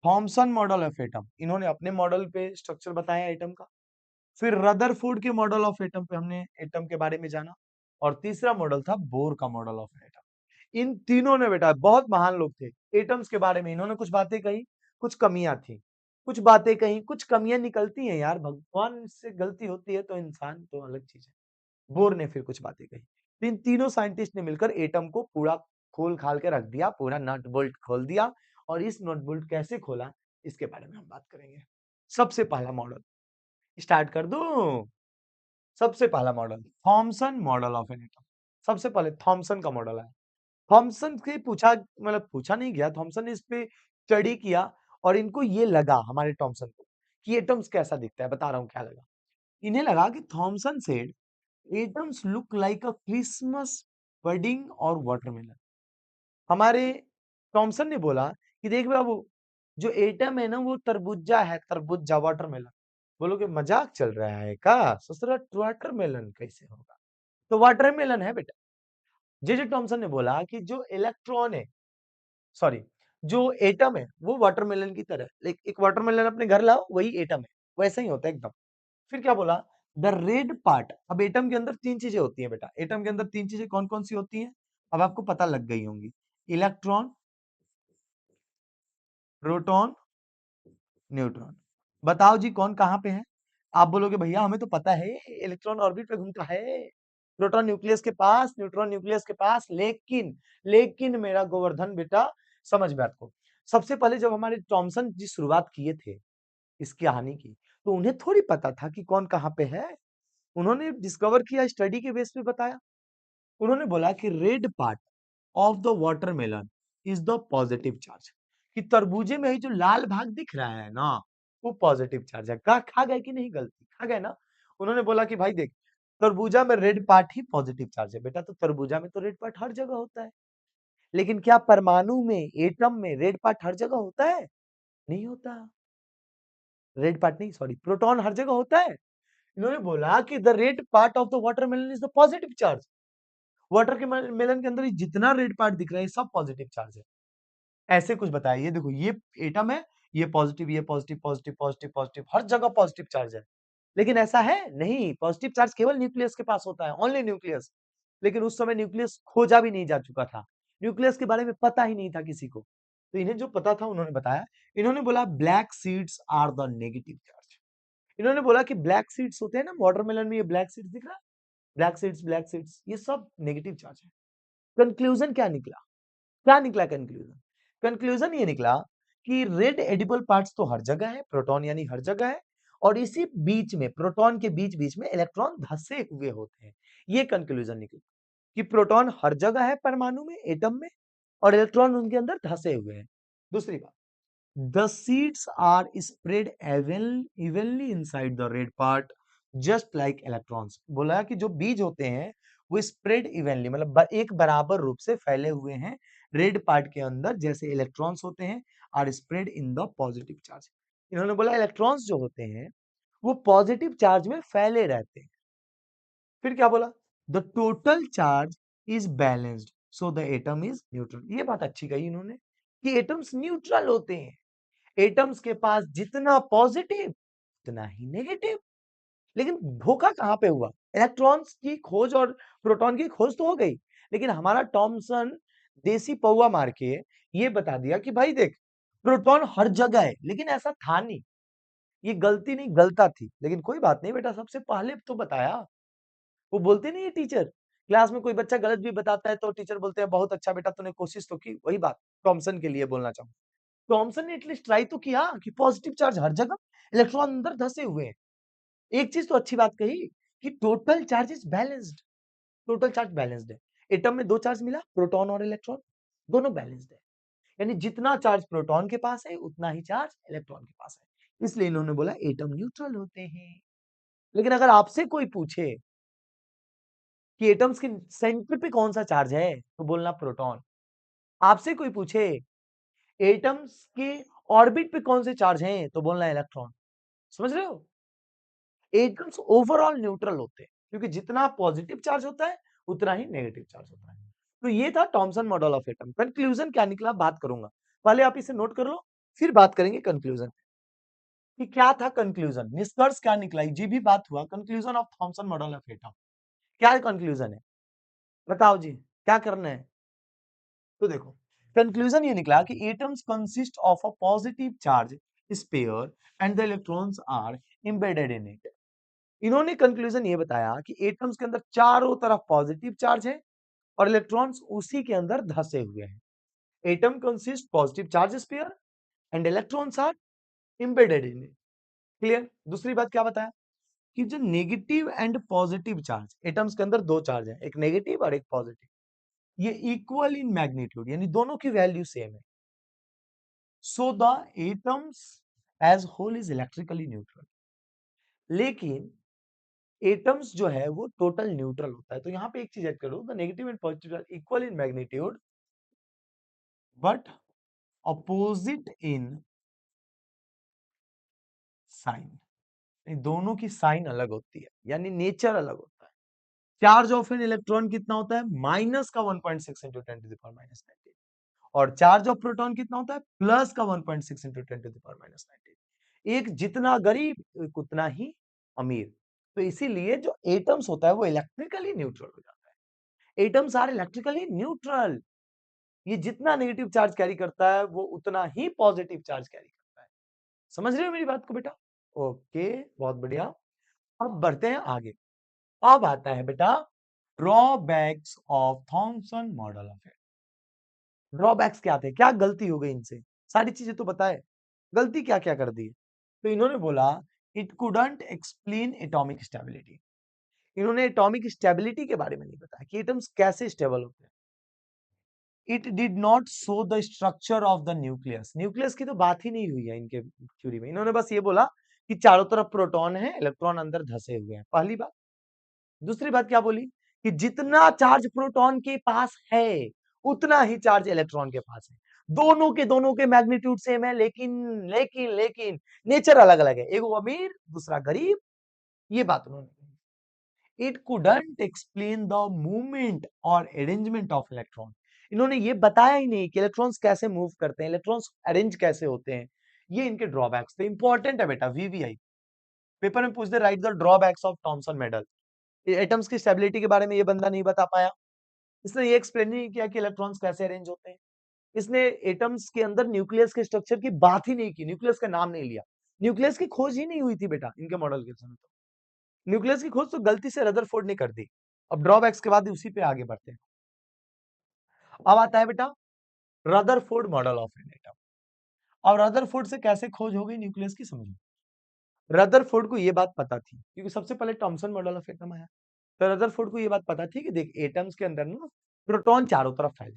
Thompson model of atom, इन्होंने अपने मॉडल पे स्ट्रक्चर बताया एटम का। फिर रदरफोर्ड के मॉडल ऑफ एटम पे हमने एटम के बारे में जाना। और तीसरा मॉडल था बोर का मॉडल ऑफ एटम। इन तीनों ने बेटा, बहुत महान लोग थे, एटम्स के बारे में इन्होंने कुछ बातें कही, कुछ कमियां थी, कुछ बातें कही, कुछ कमियां निकलती हैं यार, भगवान से गलती होती है तो इंसान तो अलग चीज है। बोर ने फिर कुछ बातें कही, तो इन तीनों साइंटिस्ट ने मिलकर एटम को पूरा खोल खाल के रख दिया, पूरा नट बोल्ट खोल दिया। और इस नट बोल्ट कैसे खोला, इसके बारे में हम बात करेंगे। सबसे पहला मॉडल, स्टार्ट कर दूं? सबसे पहला model Thompson model of an atom. सबसे पहले थॉमसन का मॉडल है। थॉमसन से पूछा, मतलब पूछा नहीं गया, थॉमसन ने इस पे स्टडी किया और इनको ये लगा, हमारे थॉमसन को, कि एटम्स कैसा दिखता है। बता रहा हूँ क्या लगा। इन्हें लगा कि Thomson said atoms look like a Christmas pudding और वाटरमेलन। हमारे थॉमसन ने बोला कि देख बाबू, जो एटम है ना वो तरबूजा है, तरबूजा वाटरमेलन। बोलोगे मजाक चल रहा है का? सोच रहा वाटरमेलन कैसे होगा? तो वाटरमेलन है बेटा। जे थॉमसन ने बोला कि जो इलेक्ट्रॉन है, सॉरी, जो एटम है वो वाटरमेलन की तरह, लाइक एक वाटरमेलन अपने घर लाओ वही एटम है, वैसा ही होता है एकदम। फिर क्या बोला? The red part. अब एटम के अंदर तीन चीजें होती हैं बेटा। एटम के अंदर तीन चीजें कौन कौन सी होती हैं? अब आपको पता लग गई होंगी। Electron, proton, neutron. बताओ जी कौन कहाँ पे है? आप बोलोगे भैया हमें तो पता है, इलेक्ट्रॉन ऑर्बिट पे घूमता है, प्रोटॉन न्यूक्लियस के पास, न्यूट्रॉन न्यूक्लियस के पास। लेकिन मेरा गोवर्धन बेटा, समझ बात को। सबसे पहले जब हमारे थॉमसन जी शुरुआत किए थे इस कहानी की, तो उन्हें थोड़ी पता था कि कौन कहाँ पे है। उन्होंने डिस्कवर किया, स्टडी के बेस पे बताया। उन्होंने बोला कि red part of the watermelon is the positive charge. कि तरबूजे में ही जो लाल भाग दिख रहा है ना, वो पॉजिटिव चार्ज है। खा गए कि नहीं? गलती खा गए ना। उन्होंने बोला कि भाई देख, तरबूजा में रेड पार्ट ही पॉजिटिव चार्ज है बेटा। तो तरबूजा में तो रेड पार्ट हर जगह होता है, लेकिन क्या परमाणु में, एटम में रेड पार्ट हर जगह होता है? नहीं होता। रेड पार्ट नहीं, सॉरी, प्रोटॉन हर जगह होता है। इन्होंने बोला कि the red part of the watermelon is the positive charge. Water के मेलन के अंदर जितना रेड पार्ट दिख रहा है सब पॉजिटिव चार्ज है। ऐसे कुछ बताइए, देखो ये एटम है, ये पॉजिटिव, ये पॉजिटिव, पॉजिटिव, पॉजिटिव, पॉजिटिव, हर जगह पॉजिटिव चार्ज है। लेकिन ऐसा है नहीं, पॉजिटिव चार्ज केवल न्यूक्लियस के पास होता है, ओनली न्यूक्लियस। लेकिन उस समय न्यूक्लियस खोजा भी नहीं जा चुका था, न्यूक्लियस के बारे में पता ही नहीं था किसी को। तो इन्हें जो पता था उन्होंने बताया। इन्होंने बोला black seeds are the negative charge. इन्होंने बोला कि ब्लैक सीड्स होते हैं ना वाटरमेलन में, ये ब्लैक सीड्स दिख रहा है, ब्लैक सीड्स, ये सब नेगेटिव चार्ज है। कंक्लूजन क्या निकला? क्या निकला कंक्लूजन? कंक्लूजन ये निकला कि रेड एडिबल पार्ट्स तो हर जगह है, प्रोटॉन यानी हर जगह है, और इसी बीच में, प्रोटॉन के बीच बीच में इलेक्ट्रॉन धसे हुए होते हैं। ये कंक्लूजन निकला कि प्रोटॉन हर जगह है परमाणु में, एटम में, और इलेक्ट्रॉन उनके अंदर धसे हुए हैं। दूसरी बात, the seeds are spread evenly inside the red part just like electrons। बोला कि जो बीज होते हैं वो स्प्रेड इवनली, मतलब एक बराबर रूप से फैले हुए हैं रेड पार्ट के अंदर, जैसे इलेक्ट्रॉन्स होते हैं, are spread in the positive charge. इन्होंने बोला इलेक्ट्रॉन्स जो होते हैं वो पॉजिटिव चार्ज में फैले रहते हैं। फिर क्या बोला? The total charge is balanced so the atom is neutral. ये बात अच्छी कही इन्होंने कि एटम्स न्यूट्रल होते हैं। एटम्स के पास जितना पॉजिटिव उतना ही नेगेटिव। लेकिन धोखा कहां पे हुआ? इलेक्ट्रॉन्स की खोज और प्रोटॉन की खोज तो हो गई, लेकिन हमारा टॉमसन देसी पौवा मार के ये बता दिया कि भाई देख, प्रोटॉन हर जगह है, लेकिन ऐसा था नहीं। ये गलती नहीं, गलता थी, लेकिन कोई बात नहीं बेटा, सबसे पहले तो बताया। वो बोलते नहीं है टीचर, क्लास में कोई बच्चा गलत भी बताता है तो टीचर बोलते हैं बहुत अच्छा बेटा तूने कोशिश तो की। वही बात टॉमसन के लिए बोलना चाहूँ। टॉमसन ने एटलीस्ट ट्राई तो किया कि पॉजिटिव चार्ज हर जगह, इलेक्ट्रॉन अंदर धसे हुए हैं। एक चीज तो अच्छी बात कही कि total charge is balanced. Total charge balanced है। एटम में दो चार्ज मिला, प्रोटॉन और इलेक्ट्रॉन, दोनों बैलेंस्ड है। यानी जितना चार्ज प्रोटॉन के पास है उतना ही चार्ज इलेक्ट्रॉन के पास है। इसलिए इन्होंने बोला एटम न्यूट्रल होते हैं। लेकिन अगर आपसे कोई पूछे कि एटम्स के सेंटर पे कौन सा चार्ज है, तो बोलना प्रोटॉन। आपसे कोई पूछे एटम्स के ऑर्बिट पे कौन से चार्ज हैं, तो बोलना इलेक्ट्रॉन। समझ रहे हो? एटम्स ओवरऑल न्यूट्रल होते हैं, क्योंकि जितना पॉजिटिव चार्ज होता है उतना ही नेगेटिव चार्ज होता है। तो ये था Thompson model of atom. Conclusion क्या निकला बात करूंगा, पहले आप इसे नोट कर लो, फिर बात करेंगे कंक्लूजन कि क्या था कंक्लूजन, निष्कर्ष क्या निकला। जी भी बात हुआ conclusion of Thompson model of atom. क्या कंक्लूजन है? बताओ जी, क्या करना है? तो देखो, कंक्लूजन ये निकला कि atoms consist of a positive charge sphere and the electrons are embedded in it. इन्होंने कंक्लूजन ये बताया कि एटम्स के अंदर चारों तरफ पॉजिटिव चार्ज है और इलेक्ट्रॉन्स उसी के अंदर धसे हुए हैं। Atom consist positive charge sphere and electrons are embedded in it. Clear? दूसरी बात क्या बताया? कि जो negative and positive charge, atoms के अंदर दो चार्ज है, एक नेगेटिव और एक पॉजिटिव, ये इक्वल इन मैग्नीट्यूड, यानी दोनों की वैल्यू सेम है। So the atoms as whole is electrically neutral. लेकिन एटम्स जो है वो टोटल न्यूट्रल होता है। तो यहाँ पे एक चीज ऐड करो, the negative and positive are equal in magnitude but opposite in sign. दोनों की साइन अलग होती है, यानी नेचर अलग होता है। चार्ज ऑफ एन इलेक्ट्रॉन कितना होता है? माइनस का 1.6 into 10 to the power minus 19। और चार्ज ऑफ प्रोटॉन कितना होता है? प्लस का 1.6 into 10 to the power minus 19। एक जितना गरीब एक उतना ही अमीर। तो इसीलिए जो एटम्स होता है वो इलेक्ट्रिकली न्यूट्रल हो जाता है। Atoms are electrically neutral. ये जितना नेगेटिव चार्ज कैरी करता है वो उतना ही पॉजिटिव चार्ज कैरी करता है। समझ रहे हो मेरी बात को बेटा? ओके, बहुत बढ़िया। अब बढ़ते हैं आगे। अब आता है बेटा drawbacks of Thompson model of it. Drawbacks क्या थे? क्या गलती हो गई इनसे? सारी चीजें तो बताए, गलती क्या क्या कर दी। तो इन्होंने बोला it couldn't explain atomic stability. इन्होंने एटॉमिक स्टेबिलिटी के बारे में नहीं बताया कि एटम्स कैसे स्टेबल होते हैं। It did not show the structure of the nucleus. Nucleus की तो बात ही नहीं हुई है इनके थ्योरी में। इन्होंने बस ये बोला कि चारों तरफ प्रोटॉन है, इलेक्ट्रॉन अंदर धसे हुए हैं, पहली बात। दूसरी बात क्या बोली कि जितना चार्ज प्रोटॉन के पास है उतना ही चार्ज इलेक्ट्रॉन के पास है। दोनों के मैग्नीट्यूड सेम है, लेकिन नेचर अलग अलग है, एक वो अमीर दूसरा गरीब। ये बात उन्होंने कही। It couldn't explain the movement और अरेंजमेंट ऑफ इलेक्ट्रॉन। इन्होंने ये बताया ही नहीं कि इलेक्ट्रॉन्स कैसे मूव करते हैं, इलेक्ट्रॉन्स अरेंज कैसे होते हैं। ये इनके ड्रॉबैक्स थे। इंपॉर्टेंट है बेटा, वीवीआई पेपर में पूछ दे, write the drawbacks of Thomson model. Atoms की स्टेबिलिटी के बारे में ये बंदा नहीं बता पाया। इसने ये एक्सप्लेन नहीं किया कि इलेक्ट्रॉन्स कैसे अरेंज होते हैं। इसने एटम्स के अंदर न्यूक्लियस के स्ट्रक्चर की बात ही नहीं की, न्यूक्लियस का नाम नहीं लिया। न्यूक्लियस की खोज ही नहीं हुई थी बेटा इनके मॉडल के समय। तो न्यूक्लियस की खोज तो गलती से रदरफोर्ड ने कर दी। अब ड्रॉबैक्स के बाद उसी पे आगे बढ़ते हैं। अब आता है बेटा Rutherford model of an atom. अब रदरफोर्ड से कैसे खोज हो गई न्यूक्लियस की, समझो। रदरफोर्ड को ये बात पता थी क्योंकि सबसे पहले थॉमसन मॉडल ऑफ एटम आया। तो रदरफोर्ड को ये बात पता थी कि देख एटम्स के अंदर ना प्रोटॉन चारों तरफ फैले,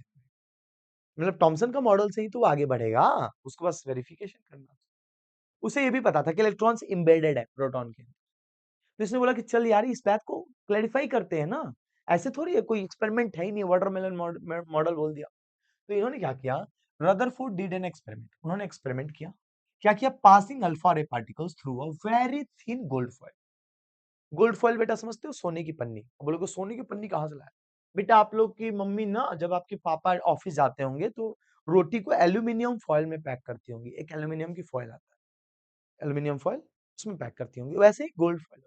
मतलब थॉमसन का मॉडल से ही तो वो आगे बढ़ेगा, उसको बस वेरिफिकेशन करना। उसे ये भी पता था कि इलेक्ट्रॉन्स एम्बेडेड है प्रोटॉन के। तो इसने बोला कि चल यार इस बात को क्लैरिफाई करते हैं ना, ऐसे थोड़ी है, कोई एक्सपेरिमेंट है ही नहीं, वाटरमेलन मॉडल बोल दिया। तो इन्होंने क्या किया, रदरफोर्ड डिड एन एक्सपेरिमेंट। उन्होंने एक्सपेरिमेंट किया। क्या किया? पासिंग अल्फा रे particles through a very thin gold foil. Gold foil बेटा समझते हो? सोने की पन्नी। अब बोलोगे सोने की पन्नी कहाँ से लाया? बेटा आप लोग की मम्मी ना जब आपके पापा ऑफिस जाते होंगे तो रोटी को एल्यूमिनियम फॉइल में पैक करती होंगी। एक एल्यूमिनियम की फॉइल आता है, एल्यूमिनियम फॉइल, उसमें पैक करती होंगी। वैसे ही गोल्ड फॉइल।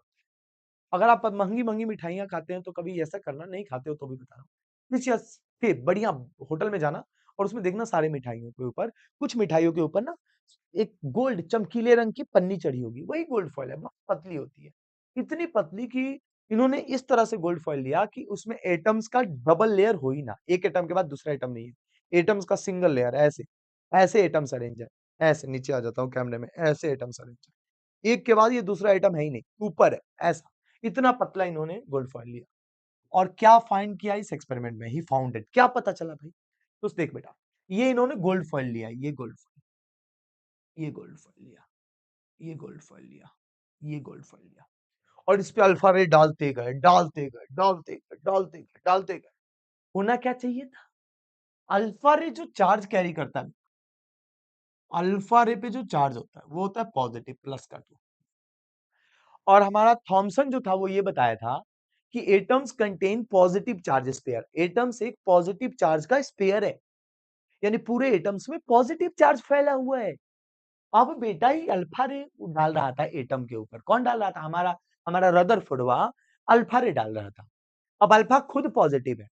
अगर आप महंगी महंगी मिठाइयाँ खाते हैं तो कभी ऐसा करना, नहीं खाते हो तो भी बता रहा हूँ, किसी अच्छे बढ़िया होटल में जाना और उसमें देखना सारे मिठाइयों के ऊपर, कुछ मिठाइयों के ऊपर ना एक गोल्ड चमकीले रंग की पन्नी चढ़ी होगी, वही गोल्ड फॉइल है, बहुत पतली होती है। इतनी पतली कि इन्होंने इस तरह से गोल्ड फॉइल लिया कि उसमें एटम्स का डबल लेयर हो ही ना, एक एटम के बाद दूसरा एटम नहीं है, एटम्स का सिंगल लेयर। ऐसे ऐसे एटम्स अरेंज है, ऐसे नीचे आ जाता हूँ कैमरे में, ऐसे एटम्स अरेंज है, एक के बाद ये दूसरा आइटम है ही नहीं, ऊपर है ऐसा। इतना पतला इन्होंने गोल्ड फॉइल लिया। और क्या फाइंड किया इस एक्सपेरिमेंट में? ही फाउंडेड, क्या पता चला भाई? तो देख बेटा, ये इन्होंने गोल्ड फॉइल लिया, ये गोल्ड फॉइल, ये गोल्ड फॉइल लिया, ये गोल्ड फॉइल लिया, ये गोल्ड फॉइल लिया, और इस पे अल्फा रे डालते गए, डालते गए, डालते गए, डालते गए, डालते गए। होना क्या चाहिए था? अल्फा रे जो चार्ज कैरी करता है, अल्फा रे पे जो चार्ज होता है वो होता है पॉजिटिव, प्लस का 2। और हमारा थॉमसन जो था वो ये बताया था कि atoms contain positive charge sphere. Atoms एक पॉजिटिव चार्ज का स्पेयर है, यानी पूरे एटम्स में पॉजिटिव चार्ज फैला हुआ है। अब बेटा ही अल्फा रे डाल रहा था एटम के ऊपर। कौन डाल रहा था? हमारा हमारा रदरफोर्ड अल्फा रे डाल रहा था। अब अल्फा खुद पॉजिटिव है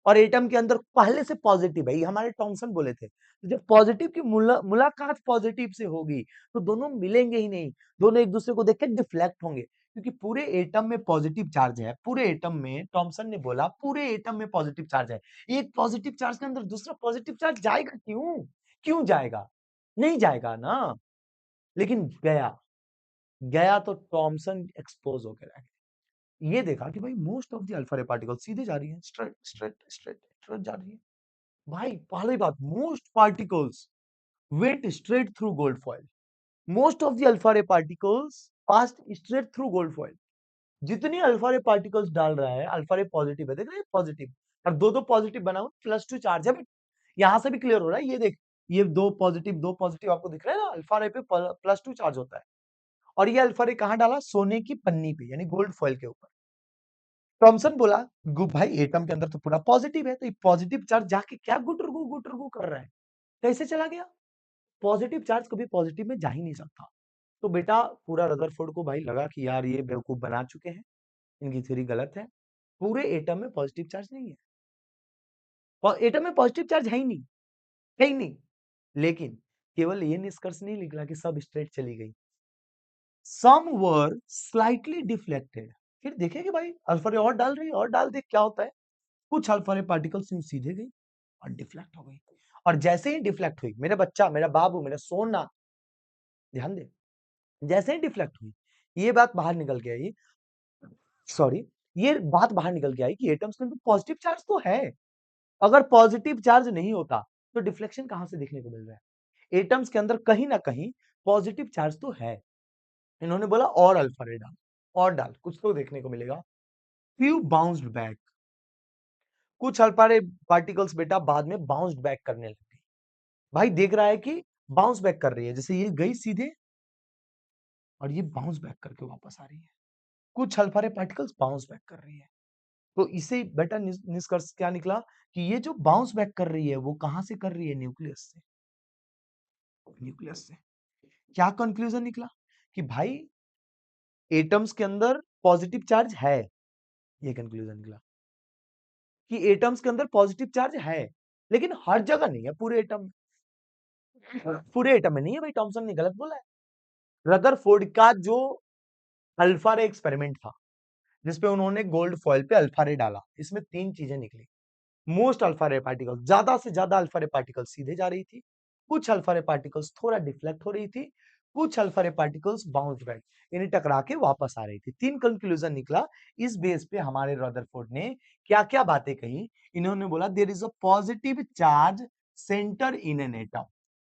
और एटम के अंदर पहले से पॉजिटिव है, ये हमारे टॉमसन बोले थे। तो जब पॉजिटिव की मुलाकात पॉजिटिव से होगी तो दोनों मिलेंगे ही नहीं, दोनों एक दूसरे को देख के डिफ्लेक्ट होंगे, क्योंकि पूरे एटम में पॉजिटिव चार्ज है। पूरे एटम में, टॉमसन ने बोला पूरे एटम में पॉजिटिव चार्ज है। एक पॉजिटिव चार्ज के अंदर दूसरा पॉजिटिव चार्ज जाएगा क्यों? क्यों जाएगा? नहीं जाएगा ना। लेकिन गया, गया तो थॉमसन एक्सपोज होकर रह गया। ये देखा कि भाई मोस्ट ऑफ द अल्फा रे पार्टिकल सीधे जा रही है, स्ट्रेट स्ट्रेट स्ट्रेट स्ट्रेट जा रही है। भाई पहली बात, most particles went straight through gold foil. Most of the alpha ray particles passed straight through gold foil. जितनी अल्फा रे पार्टिकल्स डाल रहा है, अल्फा रे पॉजिटिव है, देख रहे हैं पॉजिटिव, और दो दो पॉजिटिव बना हुआ +2 चार्ज है। यहां से भी क्लियर हो रहा है, ये देख, ये दो पॉजिटिव आपको दिख रहा है ना, अल्फा रे पे +2 चार्ज होता है। और ये अल्फा रे कहां डाला? सोने की पन्नी पे, यानी गोल्ड फॉइल के ऊपर। थॉमसन बोला, भाई एटम के अंदर तो पूरा पॉजिटिव है, तो ये पॉजिटिव चार्ज जाके क्या गुटरगू कर रहा है, कैसे चला गया? पॉजिटिव चार्ज कभी पॉजिटिव में जा ही नहीं सकता। तो बेटा पूरा रदरफोर्ड को भाई लगा कि यार ये बेवकूफ बना चुके हैं, इनकी थ्योरी गलत है, पूरे एटम में पॉजिटिव चार्ज नहीं है, एटम में पॉजिटिव चार्ज है ही नहीं। लेकिन केवल ये निष्कर्ष नहीं निकला कि सब स्ट्रेट चली गई, सम वर स्लाइटली डिफ्लेक्टेड। फिर देखे कि भाई अल्फा रे और डाल रही है, और डाल दे क्या होता है, कुछ अल्फा रे पार्टिकल्स यूं सीधे गई और डिफ्लेक्ट हो गई। और जैसे ही डिफ्लेक्ट हुई, मेरा बच्चा, मेरा बाबू, मेरा सोना, ध्यान दे, जैसे ही डिफ्लेक्ट हुई, ये बात बाहर निकल के आई, सॉरी, ये बात बाहर निकल के आई कि एटम्स के अंदर पॉजिटिव चार्ज तो है। अगर पॉजिटिव चार्ज नहीं होता तो डिफ्लेक्शन कहां से देखने को मिल रहा है? एटम्स के अंदर कहीं ना कहीं पॉजिटिव चार्ज तो है। इन्होंने बोला और अल्फा रे डाल, और डाल, कुछ तो देखने को मिलेगा। फ्यू बाउंस्ड बैक, कुछ अल्फा रे पार्टिकल्स बेटा बाद में बाउंस्ड बैक करने लगे। भाई देख रहा है कि बाउंस बैक कर रही है, जैसे ये गई सीधे और ये बाउंस बैक करके वापस आ रही है। कुछ अल्फा रे पार्टिकल्स बाउंस बैक कर रही है। तो इसे बेटा निष्कर्ष क्या निकला कि ये जो बाउंस बैक कर रही है वो कहां से कर रही है? न्यूक्लियस से। न्यूक्लियस से क्या कंक्लूजन निकला कि भाई एटम्स के अंदर पॉजिटिव चार्ज है। ये कंक्लूजन निकला कि एटम्स के अंदर पॉजिटिव चार्ज है, लेकिन हर जगह नहीं है, पूरे एटम में नहीं है। भाई थॉमसन ने गलत बोला है। रदरफोर्ड का जो अल्फा रे एक्सपेरिमेंट था, जिसपे उन्होंने गोल्ड फॉइल पे अल्फा रे डाला, इसमें 3 चीजें निकली। मोस्ट अल्फा रे पार्टिकल्स, ज्यादा से ज्यादा अल्फा रे पार्टिकल्स सीधे जा रही थी, कुछ अल्फा रे पार्टिकल्स थोड़ा डिफ्लेक्ट हो रही थी, कुछ अल्फा रे पार्टिकल्स बाउंस बैक, यानी टकरा के वापस आ रही थी। 3 कंक्लूजन निकला। इस बेस पे हमारे रदरफोर्ड ने क्या क्या बातें कही? इन्होंने बोला there is a positive charge centre in an atom.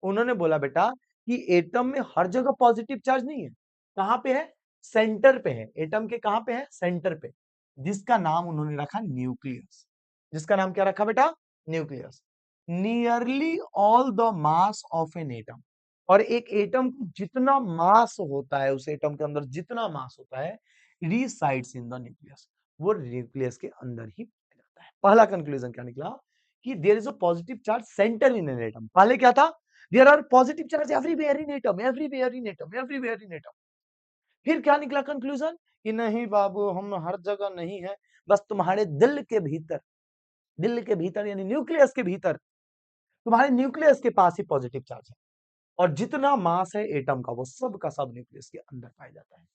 उन्होंने बोला बेटा कि एटम में हर जगह पॉजिटिव चार्ज नहीं है, कहां पे है? सेंटर पे है। एटम के कहां पे है? सेंटर पे, जिसका नाम उन्होंने रखा न्यूक्लियस। जिसका नाम क्या रखा बेटा? Nucleus. Nearly all the mass of an atom, और एक एटम को जितना मास होता है, उस एटम के अंदर जितना मास होता है, रिसाइड्स इन द न्यूक्लियस, वो न्यूक्लियस के अंदर ही पाया जाता है। पहला कंक्लूजन क्या निकला कि there is a positive charge centre in an atom. पहले क्या था? There are positive charge everywhere in atom, everywhere in atom, everywhere in atom. फिर क्या निकला कंक्लूजन कि नहीं बाबू, हम हर जगह नहीं है, बस तुम्हारे दिल के भीतर, दिल के भीतर यानी न्यूक्लियस के भीतर, तुम्हारे न्यूक्लियस के पास ही पॉजिटिव चार्ज है, और जितना मास है एटम का वो सब का सब न्यूक्लियस के अंदर पाया जाता है।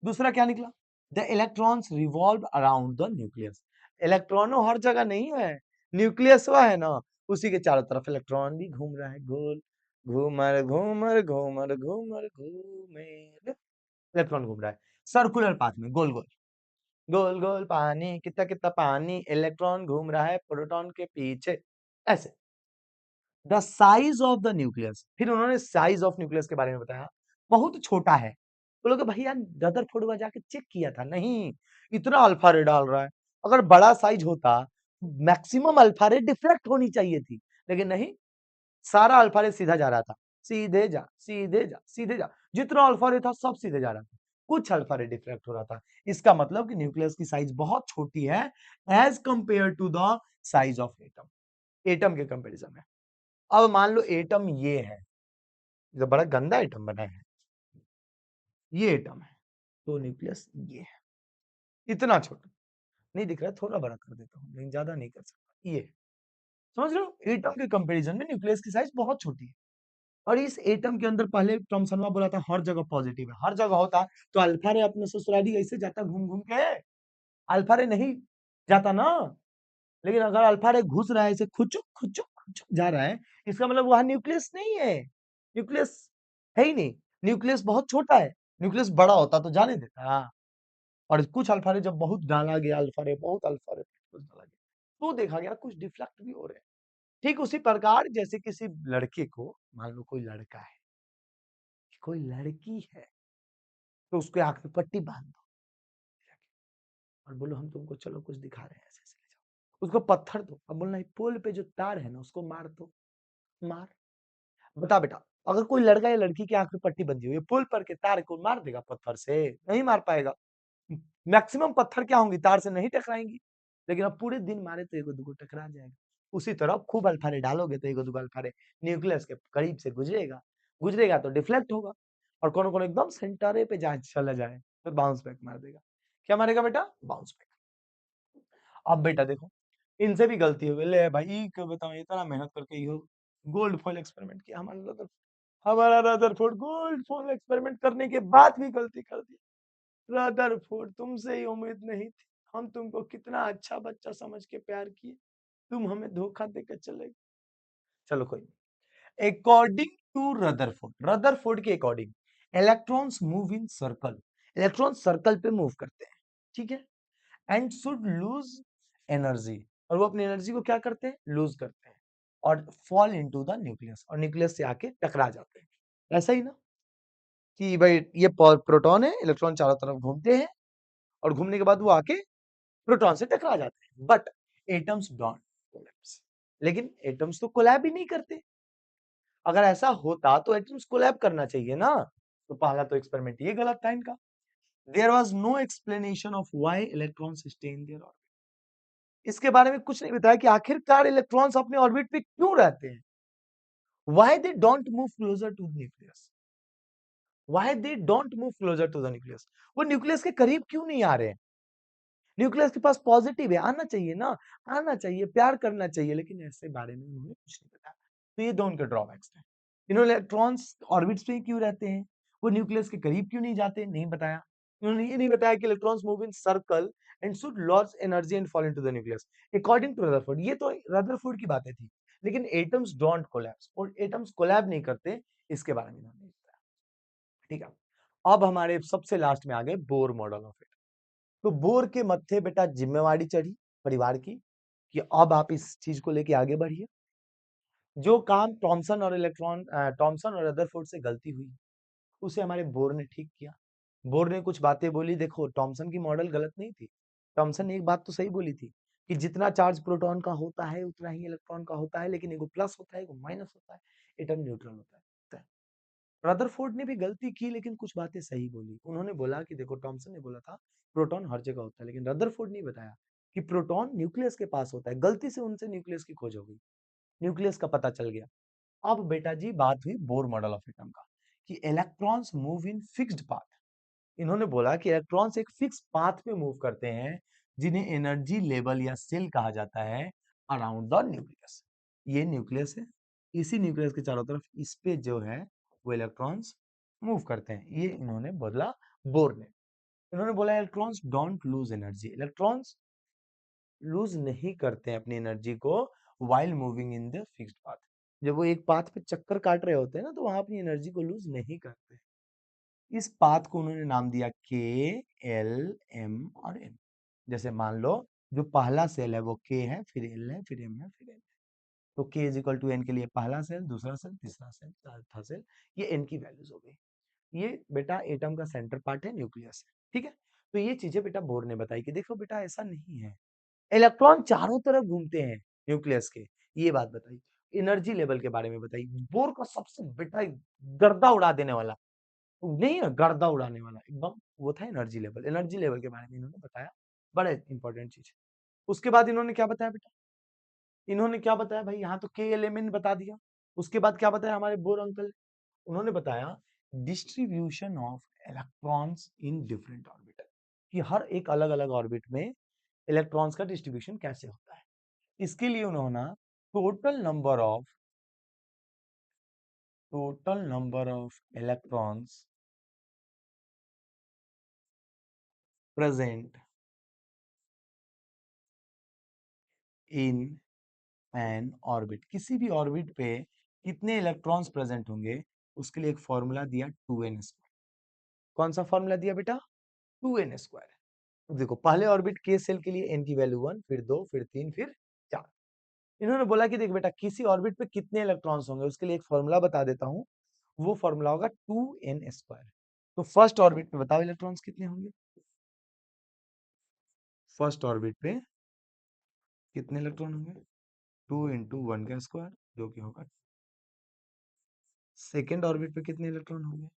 दूसरा क्या निकला? The electrons revolve around the nucleus. इलेक्ट्रॉनों हर जगह नहीं है, न्यूक्लियस वह है ना, उसी के चारों तरफ इलेक्ट्रॉन भी घूम रहा है, गोल घूमर घूमर घूमर घूमर घूमेर, इलेक्ट्रॉन घूम रहा है सर्कुलर पाथ में, गोल गोल गोल गोल, पानी कितना कितना पानी, इलेक्ट्रॉन घूम रहा है प्रोटॉन के पीछे, ऐसे। The size of the nucleus, फिर उन्होंने साइज ऑफ न्यूक्लियस के बारे में बताया, बहुत छोटा है। बोलोगे भैया रदरफोर्ड जाके चेक किया था, नहीं, इतना अल्फा रे डाल रहा है, अगर बड़ा साइज होता मैक्सिमम अल्फा रे डिफ्लेक्ट होनी चाहिए थी, लेकिन नहीं, सारा अल्फा रे सीधा जा रहा था, सीधे जा सीधे जा सीधे जा, जितना अल्फा रे था सब सीधे जा रहा था, कुछ अल्फा रे डिफ्लेक्ट हो रहा था। इसका मतलब कि न्यूक्लियस की साइज बहुत छोटी है as compare to the size of atom, atom के कंपैरिजन में। अब मान लो एटम ये है, जो बड़ा गंदा एटम बना है, ये एटम है, तो न्यूक्लियस ये है, इतना छोटा, नहीं दिख रहा है, थोड़ा बड़ा कर देता हूं, लेकिन ज्यादा नहीं कर सकता, ये समझ रहे हो, एटम के कंपैरिजन में न्यूक्लियस की साइज बहुत छोटी है। और इस एटम के अंदर पहले थॉमसनवा बोला था हर जगह पॉजिटिव है, हर जगह होता तो अल्फा रे अपने ससुराली ऐसे जाता घूम घूम के, अल्फा रे नहीं जाता ना। लेकिन अगर अल्फा रे घुस रहा है, ऐसे खुचुक खुचुक खुचुक जा रहा है, इसका मतलब वहां न्यूक्लियस नहीं है, न्यूक्लियस है ही नहीं, न्यूक्लियस बहुत छोटा है। न्यूक्लियस बड़ा होता तो जाने देता। और कुछ अल्फा रे जब बहुत डाला गया, अल्फा रे बहुत अल्फा रे कुछ डाला गया, तो देखा गया कुछ डिफ्लेक्ट भी हो रहे हैं। ठीक उसी प्रकार जैसे किसी लड़के को, मान लो कोई लड़का है, कोई लड़की है, तो उसके आंख में पट्टी बांध दो और बोलो हम तुमको चलो कुछ दिखा रहे हैं, ऐसे ऐसे ले जाओ। उसको पत्थर दो और बोलना पोल पे जो तार है ना उसको मार दो, मार। बता बेटा, अगर कोई लड़का या लड़की की आंख में पट्टी बंधी हुई है, पुल पर के तार को मार देगा पत्थर से? नहीं मार पाएगा। मैक्सिमम पत्थर क्या होंगी, तार से नहीं टकराएंगी। लेकिन अब पूरे दिन मारे तो एगो दुगो टकरा जाएगा। उसी तरह खूब अल्फारे डालोगे तो एगो दुगो अल्फारे न्यूक्लियस के करीब से गुजरेगा, गुजरेगा तो डिफ्लेक्ट होगा और कोनो कोनो एकदम सेंटरे पे जाए चला जाए तो बाउंस बैक मार देगा। क्या मारेगा बेटा? Bounce back. अब बेटा देखो, इनसे भी गलती हो गई। ले भाई क्यों बताऊं, इतना मेहनत करके यो गोल्ड फॉइल एक्सपेरिमेंट किया हमारा रदरफोर्ड गोल्ड फॉइल एक्सपेरिमेंट करने के बाद भी गलती कर दी। रदरफोर्ड, तुमसे ही उम्मीद नहीं थी। हम तुमको कितना अच्छा बच्चा समझ के प्यार किए, तुम हमें धोखा देकर चले गए। चलो कोई नहीं। अकॉर्डिंग टू रदरफोर्ड, रदरफोर्ड के according electrons move in circle, electron circle पे मूव करते हैं, ठीक है, एंड शुड लूज एनर्जी, और वो अपनी एनर्जी को क्या करते हैं? लूज करते हैं और फॉल इनटू द न्यूक्लियस, और न्यूक्लियस से आके टकरा जाते हैं। ऐसा ही ना कि भाई ये प्रोटॉन है, इलेक्ट्रॉन चारों तरफ घूमते हैं और घूमने के बाद वो आके प्रोटॉन से टकरा जाते हैं, बट एटम्स डोंट कोलैप्स। लेकिन एटम्स तो कोलैब ही नहीं करते। अगर ऐसा होता तो एटम्स कोलैब करना चाहिए ना। तो पहला तो एक्सपेरिमेंट ये गलत था इनका। There was no explanation of why electrons stay in their orbit. इसके बारे में कुछ नहीं बताया कि आखिरकार इलेक्ट्रॉन्स अपने ऑर्बिट पे क्यों रहते हैं। Why they don't move closer to the nucleus, why they don't move closer to the nucleus, वो न्यूक्लियस के करीब क्यों नहीं आ रहे हैं? न्यूक्लियस के पास पॉजिटिव है, आना चाहिए ना, आना चाहिए, प्यार करना चाहिए, लेकिन ऐसे बारे में उन्होंने कुछ नहीं बताया। तो ये दो उनके ड्रॉबैक्स हैं। इन्होंने इलेक्ट्रॉन्स ऑर्बिट्स पे क्यों रहते हैं, वो न्यूक्लियस के करीब क्यों नहीं जाते, नहीं बताया। उन्होंने ये नहीं बताया कि electrons move in circle and should loss energy and fall into the nucleus according to Rutherford. ये तो रदरफोर्ड की बातें थी, लेकिन एटम्स डोंट कोलैप्स, और एटम्स कोलैब नहीं करते, इसके बारे में इन्होंने नहीं बताया। ठीक है, अब हमारे सबसे लास्ट में आ गए बोर मॉडल ऑफ। तो बोर के मत्थे बेटा जिम्मेवारी चढ़ी परिवार की कि अब आप इस चीज को लेके आगे बढ़िए। जो काम टॉमसन और रदरफोर्ड से गलती हुई, उसे हमारे बोर ने ठीक किया। बोर ने कुछ बातें बोली, देखो टॉमसन की मॉडल गलत नहीं थी। टॉमसन ने एक बात तो सही बोली थी कि जितना चार्ज प्रोटॉन का होता है उतना ही इलेक्ट्रॉन का होता है, लेकिन एगो प्लस होता है एगो माइनस होता है, एटम न्यूट्रल होता है। रदरफोर्ड ने भी गलती की लेकिन कुछ बातें सही बोली। उन्होंने बोला कि देखो, टॉमसन ने बोला था प्रोटॉन हर जगह होता है, लेकिन रदरफोर्ड ने बताया कि प्रोटॉन न्यूक्लियस के पास होता है। गलती से उनसे न्यूक्लियस की खोज हो गई, न्यूक्लियस का पता चल गया। अब बेटा जी बात हुई बोर मॉडल ऑफ एटम का कि electrons move in fixed path. इन्होंने बोला कि इलेक्ट्रॉन्स एक फिक्स पाथ पे मूव करते हैं, जिन्हें एनर्जी लेवल या सेल कहा जाता है, अराउंड द न्यूक्लियस। ये न्यूक्लियस है, इसी न्यूक्लियस के चारों तरफ इस पे जो है वो इलेक्ट्रॉन्स मूव करते हैं। ये इन्होंने बोला बोर ने। इन्होंने बोला electrons don't lose energy, electrons loose नहीं करते हैं अपनी एनर्जी को while moving in the fixed path. जब वो एक पाथ पे चक्कर काट रहे होते हैं ना, तो वहां अपनी एनर्जी को लूज नहीं करते। इस पाथ को उन्होंने नाम दिया के, एल, एम और एन। जैसे मान लो जो पहला सेल है वो के है, फिर एल है, फिर एम है, फिर एन है। तो के इज इक्वल टू एन के लिए पहला सेल, दूसरा सेल, तीसरा सेल, चौथा सेल, ये एन की वैल्यूज हो गई। ये बेटा एटम का सेंटर पार्ट है, न्यूक्लियस है, ठीक है। तो ये चीजें बेटा बोर ने बताई कि देखो बेटा ऐसा नहीं है, इलेक्ट्रॉन चारों तरफ घूमते हैं न्यूक्लियस के। ये बात बताई। एनर्जी लेवल के बारे में बताई। बोर का सबसे बेटा गर्दा उड़ा देने वाला, नहीं है गर्दा उड़ाने वाला एकदम, वो था एनर्जी लेवल। एनर्जी लेवल के बारे में इन्होंने बताया, बड़ा इंपॉर्टेंट चीज। उसके बाद इन्होंने क्या बताया बेटा, इन्होंने क्या बताया भाई, यहाँ तो के एलिमेंट बता दिया। उसके बाद क्या बताया हमारे बोर अंकल, उन्होंने बताया distribution of electrons in different orbital, कि हर एक अलग अलग ऑर्बिट में इलेक्ट्रॉन्स का डिस्ट्रीब्यूशन कैसे होता है। इसके लिए उन्होंने total number of electrons present in an orbit, किसी भी ऑर्बिट पे कितने इलेक्ट्रॉन्स प्रेजेंट होंगे उसके लिए एक फॉर्मूला दिया 2n²। कौन सा फॉर्मूला दिया बेटा? 2n²। देखो पहले ऑर्बिट के सेल के लिए n की वैल्यू 1, फिर 2, फिर 3, फिर 4। इन्होंने बोला कि देख बेटा किसी ऑर्बिट पे कितने इलेक्ट्रॉन्स होंगे, उसके लिए एक फॉर्मूला बता देता हूं। वो फॉर्मूला होगा 2n²। तो फर्स्ट ऑर्बिट पे बताओ इलेक्ट्रॉन्स कितने होंगे? फर्स्ट ऑर्बिट पे कितने इलेक्ट्रॉन होंगे? 2 इंटू 1 का स्क्वायर, जो कि होगा। सेकेंड ऑर्बिट पे कितने इलेक्ट्रॉन होंगे?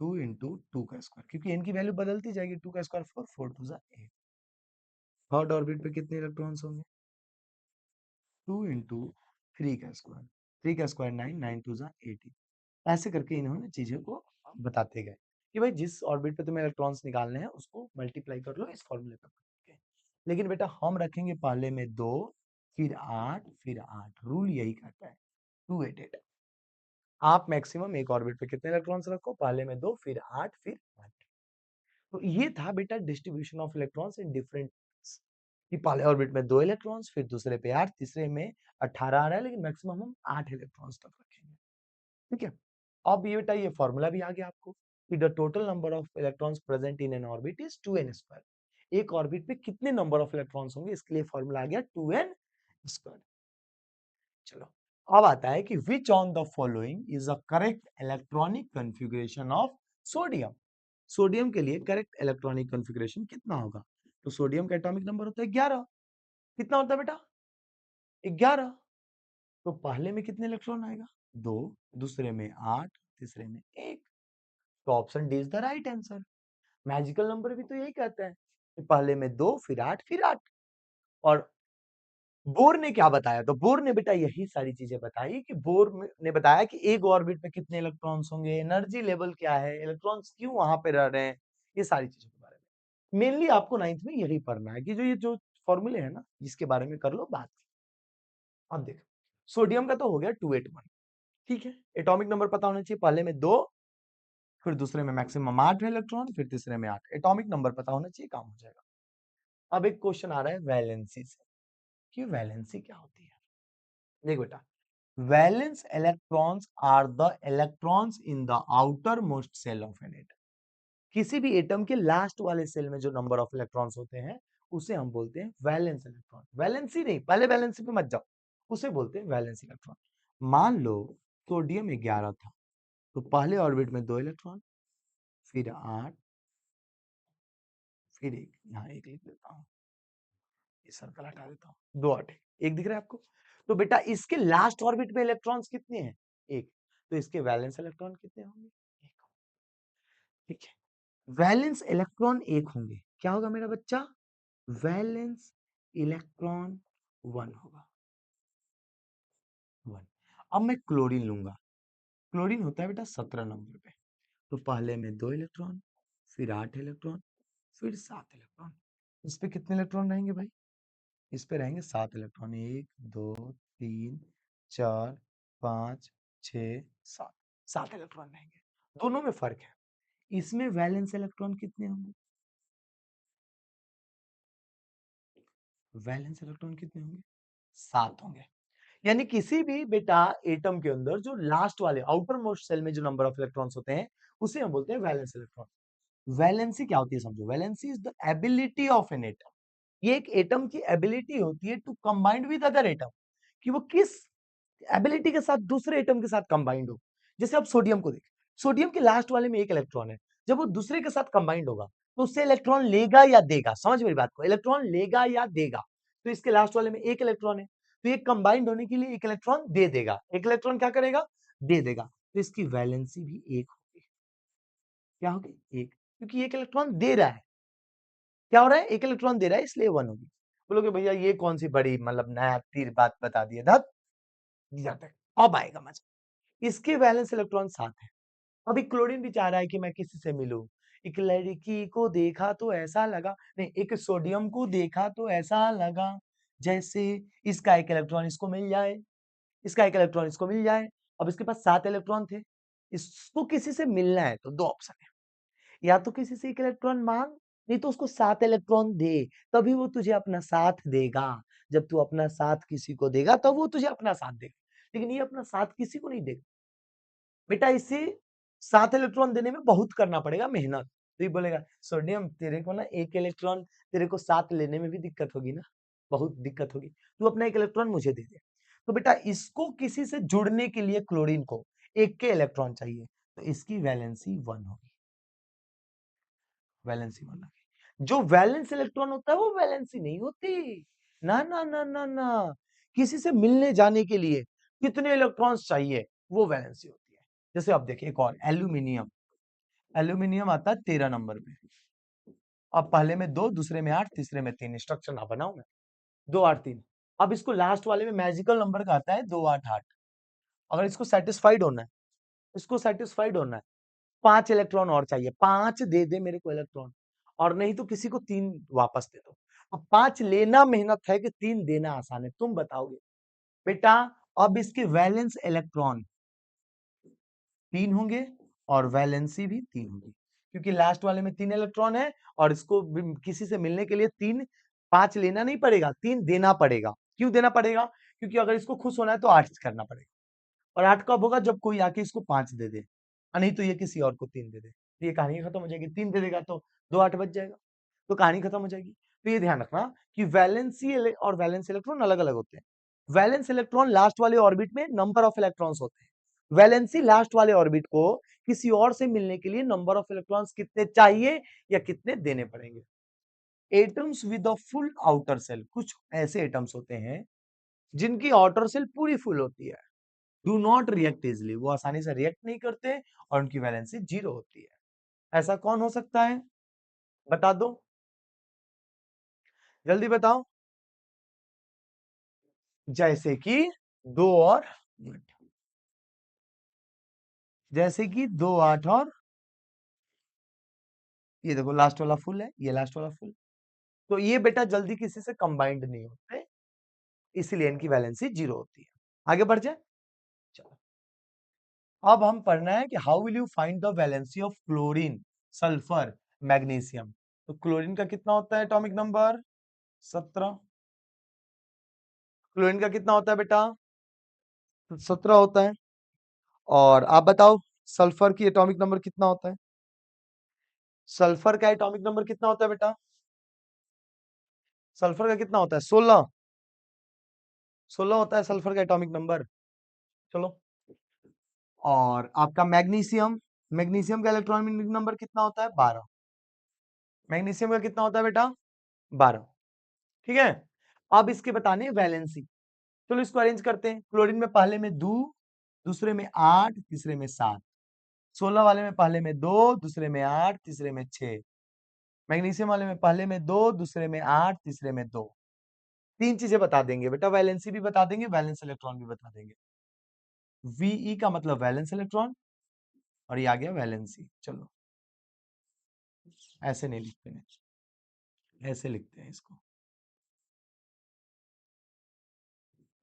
2 इंटू 2 का स्क्वायर, क्योंकि n की वैल्यू बदलती जाएगी। 2 का स्क्वायर 4, 4 टू जा 8। थर्ड ऑर्बिट पे कितने इलेक्ट्रॉन्स होंगे? 2 इंटू 3 का स्क्वायर, 3 का स्क्वायर 9, 9 टू जा 18। ऐसे करके इन्होंने चीजें को बताते गए कि भाई जिस ऑर्बिट पे तुम्हें इलेक्ट्रॉन्स निकालने हैं उसको मल्टीप्लाई कर लो इस फॉर्मूले पे। लेकिन बेटा हम रखेंगे पहले में 2, फिर 8, फिर 8। रूल यही कहता है 288। आप मैक्सिमम एक ऑर्बिट पे कितने इलेक्ट्रॉन्स रखो? पहले में 2, फिर 8, फिर 8। तो ये था बेटा distribution of electrons in different कि पहले ऑर्बिट में 2 इलेक्ट्रॉन्स, फिर दूसरे पे 8, तीसरे में 18 आ रहा है, लेकिन मैक्सिमम हम 8 इलेक्ट्रॉन्स तक रखेंगे। ठीक है। अब ये बेटा ये फॉर्मूला भी आ गया आपको कि the total number of electrons present in an orbit is 2n²। एक ऑर्बिट पे कितने नंबर ऑफ इलेक्ट्रॉन्स होंगे, इसके लिए फॉर्मूला आ गया 2n²। चलो अब आता है कि which on the following is a correct electronic configuration of sodium. Sodium के लिए करेक्ट इलेक्ट्रॉनिक कॉन्फ़िगरेशन कितना होगा? तो सोडियम का एटॉमिक नंबर होता है 11। कितना होता है बेटा? 11। तो पहले में कितने इलेक्ट्रॉन आएगा? 2, दूसरे में 8, तीसरे में 1। तो option D is the right answer. Magical number भी तो यही कहता है कि पहले में 2, फिर 8, फिर 8। और बोर ने क्या बताया? तो बोर ने बेटा यही सारी चीजें बताई कि ने बताया कि एक ऑर्बिट में कितने इलेक्ट्रॉन्स होंगे, एनर्जी लेवल क्या है, इलेक्ट्रॉन्स क्यों वहां पे रह रहे हैं, ये सारी चीजों के बारे में। मेनली आपको 9th में यही पढ़ना है कि जो ये जो फॉर्मूले है ना, जिसके बारे में कर लो बात। अब देखो सोडियम का तो हो गया 281। ठीक है। एटॉमिक नंबर पता होना चाहिए, पहले में 2, फिर दूसरे में मैक्सिमम 8 इलेक्ट्रॉन, फिर तीसरे में 8। एटॉमिक नंबर पता होना चाहिए, काम हो जाएगा। अब एक क्वेश्चन आ रहा है वैलेंसी से कि वैलेंसी क्या होती है। देख बेटा valence electrons are the electrons in the outer most shell of an atom. किसी भी एटम के लास्ट वाले सेल में जो नंबर ऑफ इलेक्ट्रॉन्स होते हैं उसे हम बोलते हैं वैलेंस इलेक्ट्रॉन। वैलेंसी नहीं, पहले वैलेंसी पे मत जाओ, उसे बोलते हैं वैलेंस इलेक्ट्रॉन। मान लो सोडियम 11 था, तो पहले ऑर्बिट में 2 इलेक्ट्रॉन, फिर 8, फिर 1। यहाँ 1 लिख देता हूँ, ये सर्कल हटा देता हूँ। 2, 8, 1 दिख रहा है आपको? तो बेटा इसके लास्ट ऑर्बिट में इलेक्ट्रॉन्स कितने हैं? 1। तो इसके वैलेंस इलेक्ट्रॉन कितने होंगे? 1। ठीक है। वैलेंस इलेक्ट्रॉन 1 होंगे, क्या होगा मेरा बच्चा? वैलेंस इलेक्ट्रॉन 1 होगा। 1। अब मैं क्लोरीन लूंगा। क्लोरीन होता है बेटा 17 नंबर पे। तो पहले में 2 इलेक्ट्रॉन, फिर 8 इलेक्ट्रॉन, फिर 7 इलेक्ट्रॉन। इस पे कितने इलेक्ट्रॉन रहेंगे भाई? इस पे रहेंगे 7 इलेक्ट्रॉन। 1, 2, 3, 4, 5, 6, 7। 7 इलेक्ट्रॉन रहेंगे। दोनों में फर्क है। इसमें वैलेंस इलेक्ट्रॉन कितने होंगे? वैलेंस इलेक्ट्रॉन कितने होंगे? 7 होंगे। यानी किसी भी बेटा एटम के अंदर जो लास्ट वाले आउटर मोस्ट सेल में जो नंबर ऑफ इलेक्ट्रॉन्स होते हैं उसे हम बोलते हैं वैलेंस इलेक्ट्रॉन। वैलेंसी क्या होती है समझो। Valency is the ability of an atom. ये एक एटम की एबिलिटी होती है to combined with other atom, कि वो किस एबिलिटी के साथ दूसरे एटम के साथ कंबाइंड हो। जैसे अब सोडियम को देखें, सोडियम के लास्ट वाले में 1 इलेक्ट्रॉन है। जब वो दूसरे के साथ कंबाइंड होगा तो उससे इलेक्ट्रॉन लेगा या देगा? समझ मेरी बात को, इलेक्ट्रॉन लेगा या देगा? तो इसके लास्ट वाले में 1 इलेक्ट्रॉन है, तो ये कंबाइंड होने के लिए 1 इलेक्ट्रॉन दे देगा। 1 इलेक्ट्रॉन क्या करेगा? दे देगा। तो इसकी वैलेंसी भी 1 होगी। क्या होगी? 1, क्योंकि 1 इलेक्ट्रॉन दे रहा है। क्या हो रहा है? 1 इलेक्ट्रॉन दे रहा है, इसलिए 1 होगी। बोलोगे भैया ये कौन सी बड़ी मतलब नया तीर बात बता दी है, धत जाता है। अब आएगा मजा। इसके वैलेंस इलेक्ट्रॉन 7 है। अभी क्लोरीन भी चाह रहा है कि मैं किसी से मिलूं। एक लड़की को देखा तो ऐसा लगा, नहीं, एक सोडियम को देखा तो ऐसा लगा जैसे इसका 1 इलेक्ट्रॉन इसको मिल जाए, इसका 1 इलेक्ट्रॉन इसको मिल जाए। अब इसके पास 7 इलेक्ट्रॉन थे, इसको किसी से मिलना है, तो 2 ऑप्शन है। या तो किसी से 1 इलेक्ट्रॉन मांग, नहीं तो उसको 7 इलेक्ट्रॉन दे, तभी वो तुझे अपना साथ देगा। जब तू अपना साथ किसी को देगा तब वो तुझे अपना साथ देगा, लेकिन ये अपना साथ किसी को नहीं देगा। बेटा इसे 7 इलेक्ट्रॉन देने में बहुत करना पड़ेगा मेहनत। तो ये बोलेगा सोडियम तेरे को ना 1 इलेक्ट्रॉन तेरे को 7 लेने में भी दिक्कत होगी ना, बहुत दिक्कत होगी, तू अपना 1 इलेक्ट्रॉन मुझे दे दे। तो बेटा इसको किसी से जुड़ने के लिए क्लोरीन को 1 के इलेक्ट्रॉन चाहिए, तो इसकी वैलेंसी 1 होगी, वैलेंसी 1 होगी। जो वैलेंस इलेक्ट्रॉन होता है वो वैलेंसी नहीं होती, ना ना ना ना ना, किसी से मिलने जाने के लिए कितने इलेक्ट्रॉन्स चाहिए वो वैलेंसी होती है। जैसे अब देखिए एक और एल्यूमिनियम, एल्यूमिनियम आता है 13 नंबर पे। अब पहले में 2, दूसरे में 8, तीसरे में 3, स्ट्रक्चर ना बनाऊं मैं, 2 8 3। अब इसको लास्ट वाले में मैजिकल नंबर का आता है 2 8 8। अगर इसको सेटिस्फाइड होना है, इसको सेटिस्फाइड होना है, 5 इलेक्ट्रॉन और चाहिए, 5 दे दे मेरे को इलेक्ट्रॉन, और नहीं तो किसी को 3 वापस दे दो। अब 5 लेना मेहनत है कि 3 देना आसान है, तुम बताओगे बेटा। अब इसके वैलेंस इलेक्ट्रॉन 3 होंगे और वैलेंसी भी 3 होगी, क्योंकि लास्ट वाले में 3 इलेक्ट्रॉन है और इसको किसी से मिलने के लिए 3 5 लेना नहीं पड़ेगा, 3 देना पड़ेगा। क्यों देना पड़ेगा? क्योंकि अगर इसको खुश होना है तो 8 करना पड़ेगा, और 8 कब होगा? जब कोई आके इसको 5 दे दे, और नहीं तो ये किसी और को 3 दे दे, तो ये कहानी खत्म हो जाएगी। 3 दे देगा तो 2 8 बच जाएगा, तो कहानी खत्म हो जाएगी। तो ये ध्यान रखना कि वैलेंसी और वैलेंस इलेक्ट्रॉन अलग अलग होते हैं। वैलेंस इलेक्ट्रॉन लास्ट वाले ऑर्बिट में नंबर ऑफ इलेक्ट्रॉन्स होते हैं, वैलेंसी लास्ट वाले ऑर्बिट को किसी और से मिलने के लिए नंबर ऑफ इलेक्ट्रॉन्स कितने चाहिए या कितने देने पड़ेंगे। Atoms with a full outer shell, कुछ ऐसे एटम्स होते हैं जिनकी आउटर सेल पूरी फुल होती है, डू नॉट रिएक्ट इजिली, वो आसानी से रिएक्ट नहीं करते और उनकी वैलेंसी 0 होती है। ऐसा कौन हो सकता है? बता दो, जल्दी बताओ। जैसे कि 2 और 8, जैसे कि 2 8 और ये देखो लास्ट वाला फुल है, ये लास्ट वाला फुल, तो ये बेटा जल्दी किसी से कंबाइंड नहीं होते, इसलिए इनकी वैलेंसी 0 होती है। आगे बढ़ जाए, चलो अब हम पढ़ना है कि how will you find the valency of chlorine, sulphur, magnesium. तो क्लोरीन का कितना होता है एटॉमिक नंबर? 17। क्लोरीन का कितना होता है बेटा? 17 होता है। और आप बताओ सल्फर की एटॉमिक नंबर कितना होता है? सल्फर का एटॉमिक नंबर कितना होता है बेटा? सल्फर का कितना होता है? 16। 16 होता है सल्फर का एटॉमिक नंबर। चलो, और आपका मैग्नीशियम, मैग्नीशियम का इलेक्ट्रॉनिक नंबर कितना होता है? 12। मैग्नीशियम का कितना होता है बेटा? 12। ठीक है, अब इसके बताने वैलेंसी। चलो इसको अरेंज करते हैं। क्लोरीन में पहले में 2, दूसरे में 8, तीसरे में 7। 16 वाले में पहले में 2, दूसरे में 8, तीसरे में 6। मैग्नीशियम वाले में पहले में 2, दूसरे में 8, तीसरे में 2। 3 चीजें बता देंगे बेटा, वैलेंसी भी बता देंगे, वैलेंस इलेक्ट्रॉन भी बता देंगे। वीई का मतलब वैलेंस इलेक्ट्रॉन, और ये आ गया वैलेंसी। चलो ऐसे नहीं लिखते हैं, ऐसे लिखते हैं इसको,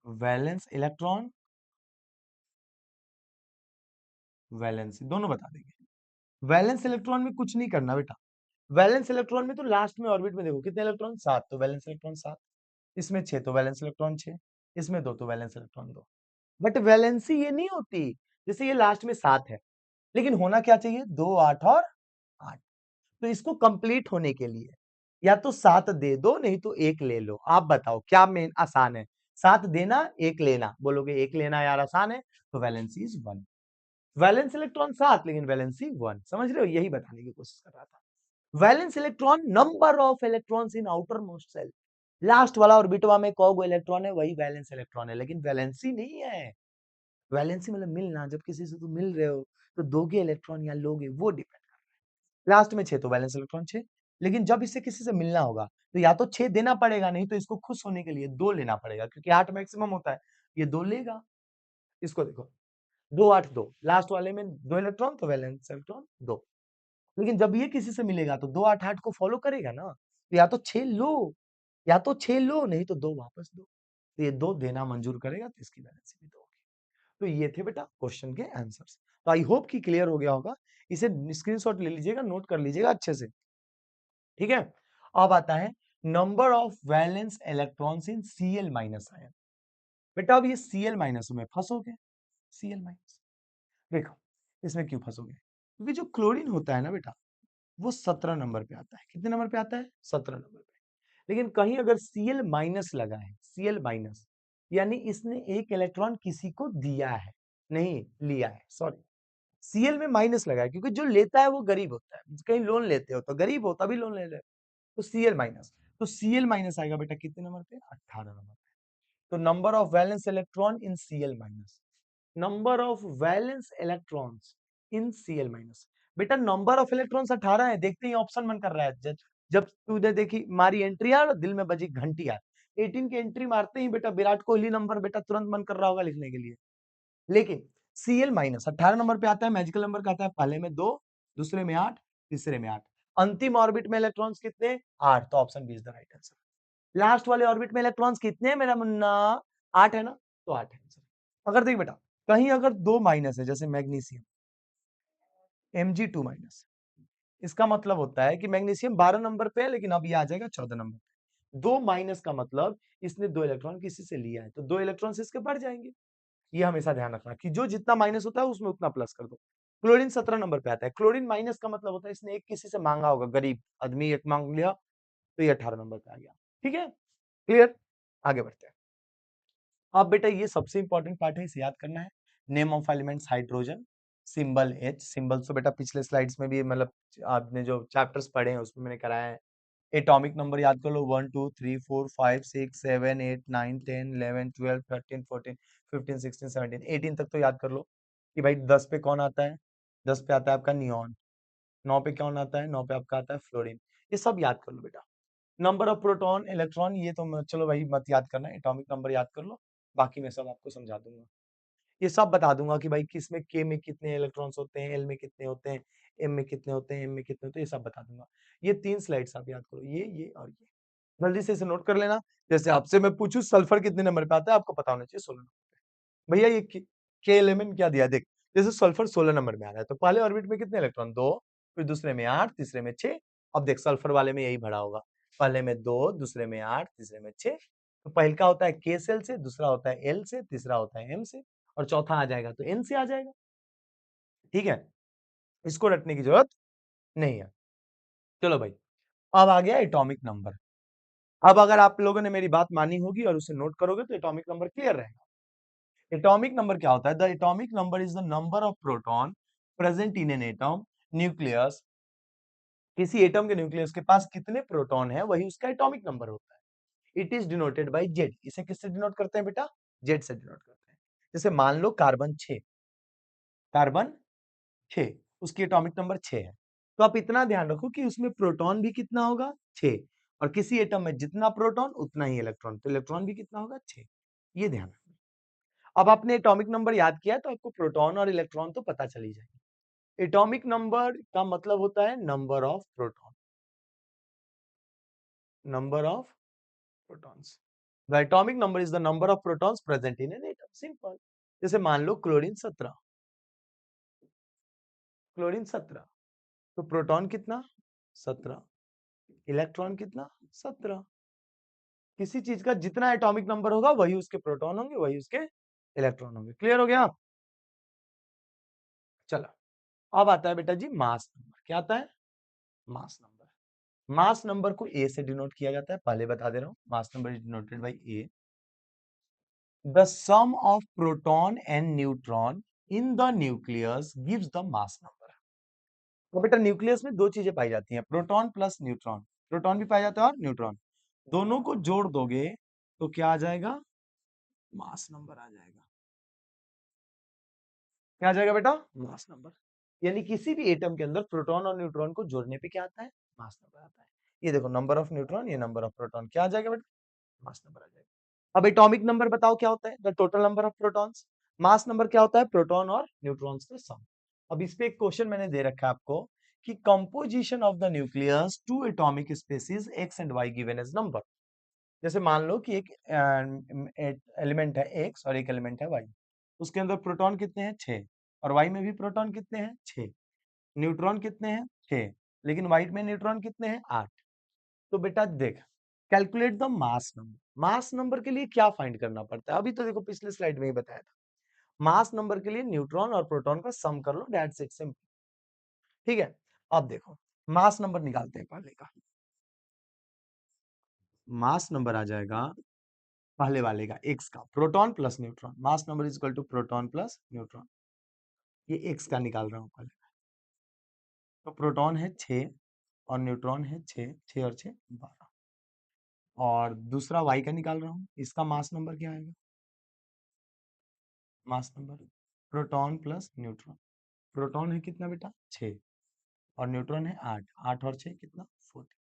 वैलेंस इलेक्ट्रॉन, वैलेंसी दोनों बता देंगे। वैलेंस इलेक्ट्रॉन में कुछ नहीं करना बेटा, वैलेंस इलेक्ट्रॉन में तो लास्ट में ऑर्बिट में देखो कितने इलेक्ट्रॉन? 7, तो वैलेंस इलेक्ट्रॉन 7। इसमें 6 तो वैलेंस इलेक्ट्रॉन 6, इसमें 2 तो वैलेंस इलेक्ट्रॉन 2। बट वैलेंसी ये नहीं होती, जैसे ये लास्ट में 7 है, लेकिन होना क्या चाहिए? 2 8 और 8। तो इसको कंप्लीट होने के लिए या तो 7 दे दो, नहीं तो 1 ले लो। आप बताओ क्या मेन आसान है, 7 देना 1 लेना? बोलोगे 1 लेना यार आसान है, तो वैलेंसी इज 1। वैलेंस इलेक्ट्रॉन 7 लेकिन वैलेंसी 1, समझ रहे हो? यही बताने की कोशिश कर रहा था। Valence electron number of electrons in outer most shell, last वाला ऑर्बिटवा में कौन इलेक्ट्रॉन है वही वैलेंस इलेक्ट्रॉन है, लेकिन वैलेंसी नहीं है। वैलेंसी मतलब मिलना, जब किसी से तुम मिल रहे हो तो दोगे इलेक्ट्रॉन या लोगे, वो डिपेंड। लास्ट में 6 तो वैलेंस इलेक्ट्रॉन 6, लेकिन जब इससे किसी से मिलना होगा तो या तो 6 देना पड़ेगा, नहीं तो इसको खुश होने के लिए 2 लेना पड़ेगा, क्योंकि 8 मैक्सिमम होता है, ये 2 लेगा। इसको देखो 2 8 2, लास्ट वाले में 2 इलेक्ट्रॉन तो वैलेंस इलेक्ट्रॉन 2। लेकिन जब ये किसी से मिलेगा तो 2 8 8 को फॉलो करेगा ना, तो या तो 6 लो, या तो 6 लो, नहीं तो 2 वापस दो। तो ये 2 देना मंजूर करेगा, तो इसकी वैलेंसी भी 2 होगी। तो ये थे बेटा क्वेश्चन के आंसर्स। तो आई होप कि क्लियर हो गया होगा। इसे स्क्रीनशॉट ले लीजिएगा, नोट कर लीजिएगा अच्छे से, ठीक है। अब आता है number of valence electrons in Cl minus ion. बेटा अब ये Cl माइनस में फंसोगे, Cl माइनस, देखो इसमें क्यों फंसोगे? क्योंकि जो क्लोरीन होता है ना बेटा, वो 17 नंबर पे आता है। कितने नंबर पे आता है? 17 नंबर पे। लेकिन कहीं अगर Cl माइनस लगा है, Cl माइनस, यानी इसने एक इलेक्ट्रॉन किसी को दिया है, नहीं लिया है, सॉरी। Cl में माइनस लगा है क्योंकि जो लेता है वो गरीब होता है। कहीं लोन लेते हो तो गरीब हो तभी लोन ले ले, तो Cl माइनस। तो Cl माइनस आएगा बेटा कितने नंबर पे? 18 नंबर पे। तो number of valence electron in Cl minus, number of valence electrons in Cl minus. बेटा नंबर ऑफ इलेक्ट्रॉन्स 18 है, देखते ही ऑप्शन मन कर रहा है। जब तूने देखी मारी एंट्री यार, दिल में बजी घंटी यार, 18 की एंट्री मारते ही बेटा विराट कोहली नंबर बेटा तुरंत मन कर रहा होगा लिखने के लिए। लेकिन Cl माइनस 18 नंबर पे आता है, मैजिकल नंबर का आता है, पहले में 2, दूसरे में 8, तीसरे में 8। अंतिम ऑर्बिट में इलेक्ट्रॉन्स कितने? 8। तो option B is the right answer. Last वाले ऑर्बिट में इलेक्ट्रॉन्स कितने हैं मेरा मुन्ना? 8 है ना, तो 8 है आंसर। अगर देख बेटा, कहीं अगर 2 माइनस है, जैसे मैग्नीशियम Mg2 माइनस, इसका मतलब होता है कि मैग्नीशियम 12 नंबर पे है, लेकिन अब ये आ जाएगा 14 नंबर पे। 2 माइनस का मतलब इसने 2 इलेक्ट्रॉन किसी से लिया है, तो 2 इलेक्ट्रॉन इसके बढ़ जाएंगे। ये हमेशा ध्यान रखना कि जो जितना माइनस होता है उसमें उतना प्लस कर दो। क्लोरीन 17 नंबर पे आता है। क्लोरीन माइनस का मतलब होता है इसने एक किसी से मांगा होगा, गरीब आदमी एक मांग लिया, तो ये 18 नंबर पे आ गया। ठीक है, क्लियर? आगे बढ़ते हैं। अब बेटा ये सबसे इंपॉर्टेंट पार्ट है, इसे याद करना है। Name of elements hydrogen, symbol H। Symbol तो बेटा पिछले स्लाइड्स में भी मतलब आपने जो चैप्टर्स पढ़े हैं उसमें मैंने कराया है। एटॉमिक नंबर याद कर लो, 1 2 3 4 5 6 7 8 9 10 11 12 13 14 15 16 17 18 तक तो याद कर लो कि भाई 10 पे कौन आता है? 10 पे आता है आपका नियॉन। 9 पे कौन आता है? 9 पे आपका आता है फ्लोरीन। ये सब याद कर लो बेटा। नंबर ऑफ प्रोटॉन इलेक्ट्रॉन ये तो चलो भाई मत याद करना, एटॉमिक नंबर याद कर लो, बाकी मैं सब आपको समझा दूंगा। ये सब बता दूंगा कि भाई किसमें के में कितने इलेक्ट्रॉन्स होते हैं, एल में कितने होते हैं, एम में कितने होते हैं, एम में कितने होते हैं, ये सब बता दूंगा। ये 3 स्लाइड्स आप याद करो, ये और ये। जल्दी से इसे नोट कर लेना। जैसे आपसे मैं पूछूं सल्फर कितने नंबर पे आता है, आपको पता होना चाहिए 16 नंबर पे। भैया ये के एलिमेंट क्या दिया, देख। जैसे सल्फर 16 नंबर में आ रहा है, तो पहले ऑर्बिट में कितने इलेक्ट्रॉन? 2, फिर दूसरे में 8, तीसरे में 6। अब देख सल्फर वाले में यही भरा होगा, पहले में 2, दूसरे में 8, तीसरे में 6। तो पहल का होता है के सेल से, दूसरा होता है एल से, तीसरा होता है एम से, और चौथा आ जाएगा तो एन से आ जाएगा। ठीक है, इसको रटने की जरूरत नहीं है। चलो भाई, अब आ गया एटॉमिक नंबर। अब अगर आप लोगों ने मेरी बात मानी होगी और उसे नोट करोगे तो एटॉमिक नंबर क्लियर रहेगा। एटॉमिक नंबर क्या होता है? The atomic number is the number of proton present in an atom nucleus. किसी एटम के न्यूक्लियस के पास कितने प्रोटॉन है वही उसका एटॉमिक नंबर होता है। It is denoted by Z. इसे किससे डिनोट करते हैं बेटा? जेड से डिनोट करते हैं। जैसे मान लो कार्बन 6, कार्बन 6, उसकी एटॉमिक नंबर 6 है। तो आप इतना ध्यान रखो कि उसमें प्रोटॉन भी कितना होगा? 6। और किसी एटम में जितना प्रोटॉन उतना ही इलेक्ट्रॉन, तो इलेक्ट्रॉन भी कितना होगा? 6। ये ध्यान रखना। अब आपने एटॉमिक नंबर याद किया तो आपको प्रोटॉन और इलेक्ट्रॉन तो पता चल ही जाएगा। एटॉमिक नंबर का मतलब होता है number of proton, number of protons. The atomic number is the number of protons present in an atom. Simple. जैसे मान लो क्लोरीन 17, क्लोरीन 17, तो प्रोटॉन कितना? 17, इलेक्ट्रॉन कितना? 17। किसी चीज का जितना एटॉमिक नंबर होगा वही उसके प्रोटॉन होंगे, वही उसके इलेक्ट्रॉन होंगे। क्लियर हो गया? चलो, अब आता है बेटा जी मास नंबर। क्या आता है? Mass number. मास नंबर को ए से डिनोट किया जाता है, पहले बता दे रहा हूं। Mass number is denoted by A. The sum of proton and neutron in the nucleus gives the mass number. तो बेटा न्यूक्लियस में दो चीजें पाई जाती हैं, प्रोटॉन प्लस न्यूट्रॉन। प्रोटॉन भी पाया जाता है और न्यूट्रॉन, दोनों को जोड़ दोगे तो क्या आ जाएगा? मास नंबर आ जाएगा। क्या आ जाएगा बेटा? Mass number. यानी किसी भी एटम के अंदर प्रोटॉन और न्यूट्रॉन को जोड़ने पे क्या आता है? मास नंबर आता है। ये देखो, नंबर ऑफ न्यूट्रॉन, ये नंबर ऑफ प्रोटॉन, क्या आ जाएगा बेटा? मास नंबर आ जाएगा। अब एटॉमिक नंबर बताओ क्या होता है? The total number of protons. Mass number क्या होता है? प्रोटॉन और न्यूट्रॉन्स का सम। अब इस पे एक क्वेश्चन मैंने दे रखा है आपको कि composition of the nucleus to atomic species X and Y given as number. जैसे मान लो कि एक एलिमेंट है एक्स और एक एलिमेंट है वाई, उसके अंदर प्रोटॉन कितने हैं? 6। और वाई में भी प्रोटॉन कितने हैं? 6। न्यूट्रॉन कितने हैं? 6। लेकिन वाई में न्यूट्रॉन कितने हैं? 8। तो बेटा देख, calculate the mass number. Mass number के लिए क्या फाइंड करना पड़ता है? अभी तो देखो पिछले स्लाइड में ही बताया था। मास नंबर के लिए न्यूट्रॉन और प्रोटॉन का सम कर लो, दैट्स इट, सिंपल। ठीक है, अब देखो मास नंबर निकालते हैं पहले का। मास नंबर आ जाएगा पहले वाले का एक्स का, proton plus neutron. Mass number is equal to proton plus neutron. ये एक्स का निकाल रहा हूं पहले। तो प्रोटॉन है 6 और न्यूट्रॉन है 6, 6 और 6 12। और दूसरा वाई का निकाल रहा हूँ, इसका मास नंबर क्या आएगा? Mass number proton plus neutron. Proton है कितना बेटा? 6 और न्यूट्रॉन है 8, 8 और 6 कितना? 14।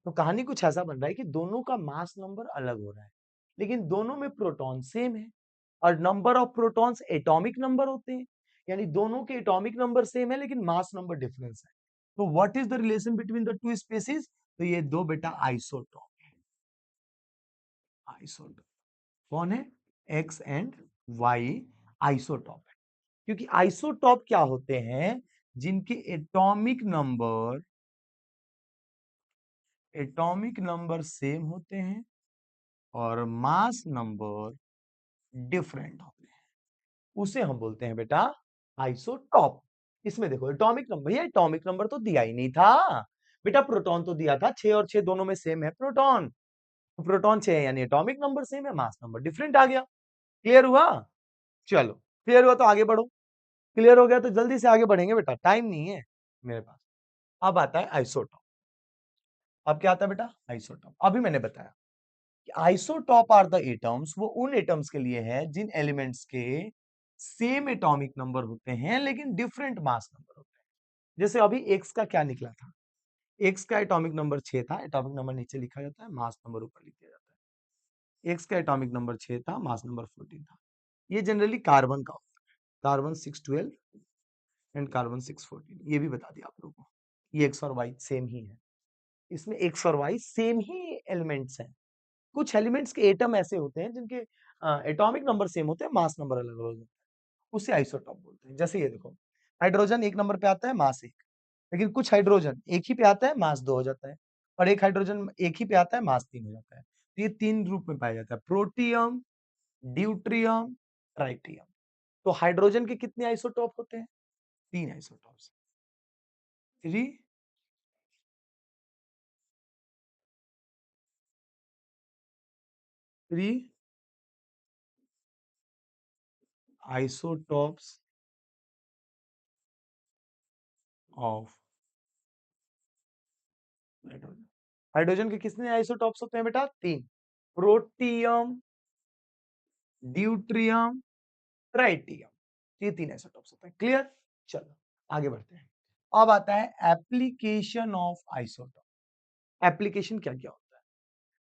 तो कहानी कुछ ऐसा बन रहा है कि दोनों का मास नंबर अलग हो रहा है, लेकिन दोनों में प्रोटॉन सेम है और number of protons atomic number होते हैं, यानी दोनों के एटॉमिक नंबर सेम है लेकिन मास नंबर डिफरेंस है। तो what is the relation between the two species? तो ये दो बेटा आइसोटॉप है। आइसोटॉप कौन है? एक्स एंड वाई आइसोटॉप है। क्योंकि आइसोटॉप क्या होते हैं? जिनके एटॉमिक नंबर सेम होते हैं और मास नंबर डिफरेंट होते हैं, उसे हम बोलते हैं बेटा आइसोटॉप। इसमें देखो एटॉमिक नंबर, ये एटॉमिक नंबर तो दिया ही नहीं था बेटा, प्रोटॉन तो दिया था 6 और 6 दोनों में सेम है प्रोटॉन। तो प्रोटॉन 6 है यानी एटॉमिक नंबर सेम है, मास नंबर डिफरेंट आ गया। क्लियर हुआ? चलो क्लियर हुआ तो आगे बढ़ो। क्लियर हो गया तो जल्दी से आगे बढ़ेंगे बेटा, टाइम नहीं है मेरे पास। अब आता है आइसोटॉप। अब क्या आता है बेटा? आइसोटॉप। अभी मैंने बताया कि आइसोटॉप आर द एटम्स, वो उन एटम्स के लिए है जिन एलिमेंट्स के सेम एटॉमिक नंबर होते हैं लेकिन डिफरेंट मास नंबर होते हैं। जैसे अभी एक्स का क्या निकला था? एक्स का एटॉमिक नंबर 6 था, एटॉमिक नंबर नीचे लिखा जाता है, मास नंबर ऊपर लिख दिया जाता है। एक्स का एटॉमिक नंबर 6 था, मास नंबर 14 था। ये जनरली कार्बन का होता है, कार्बन 612 एंड कार्बन 614, ये भी बता दिया आप लोगों को। ये एक्स और वाई सेम ही है, इसमें एक्स और वाई सेम ही एलिमेंट्स हैं। कुछ एलिमेंट्स के एटम ऐसे होते हैं जिनके एटॉमिक नंबर सेम होते हैं, मास नंबर अलग अलग होते हैं, उसे आइसोटॉप बोलते हैं। जैसे ये देखो, हाइड्रोजन एक नंबर पे आता है, मास 1, लेकिन कुछ हाइड्रोजन एक ही पे आता है, मास 2 हो जाता है, और एक हाइड्रोजन एक ही पे आता है, मास 3 हो जाता है। तो ये 3 रूप में पाया जाता है, प्रोटियम, ड्यूट्रियम, ट्राइटियम। तो हाइड्रोजन के कितने आइसोटॉप होते हैं? 3 isotopes. 3 3 isotopes of hydrogen. Hydrogen के कितने आइसोटॉप्स होते हैं बेटा? 3, प्रोटियम, ड्यूट्रियम, ट्राइटियम। ये 3 आइसोटॉप्स होते हैं। क्लियर? चलो आगे बढ़ते हैं। अब आता है एप्लीकेशन ऑफ आइसोटॉप। एप्लीकेशन क्या क्या होता है?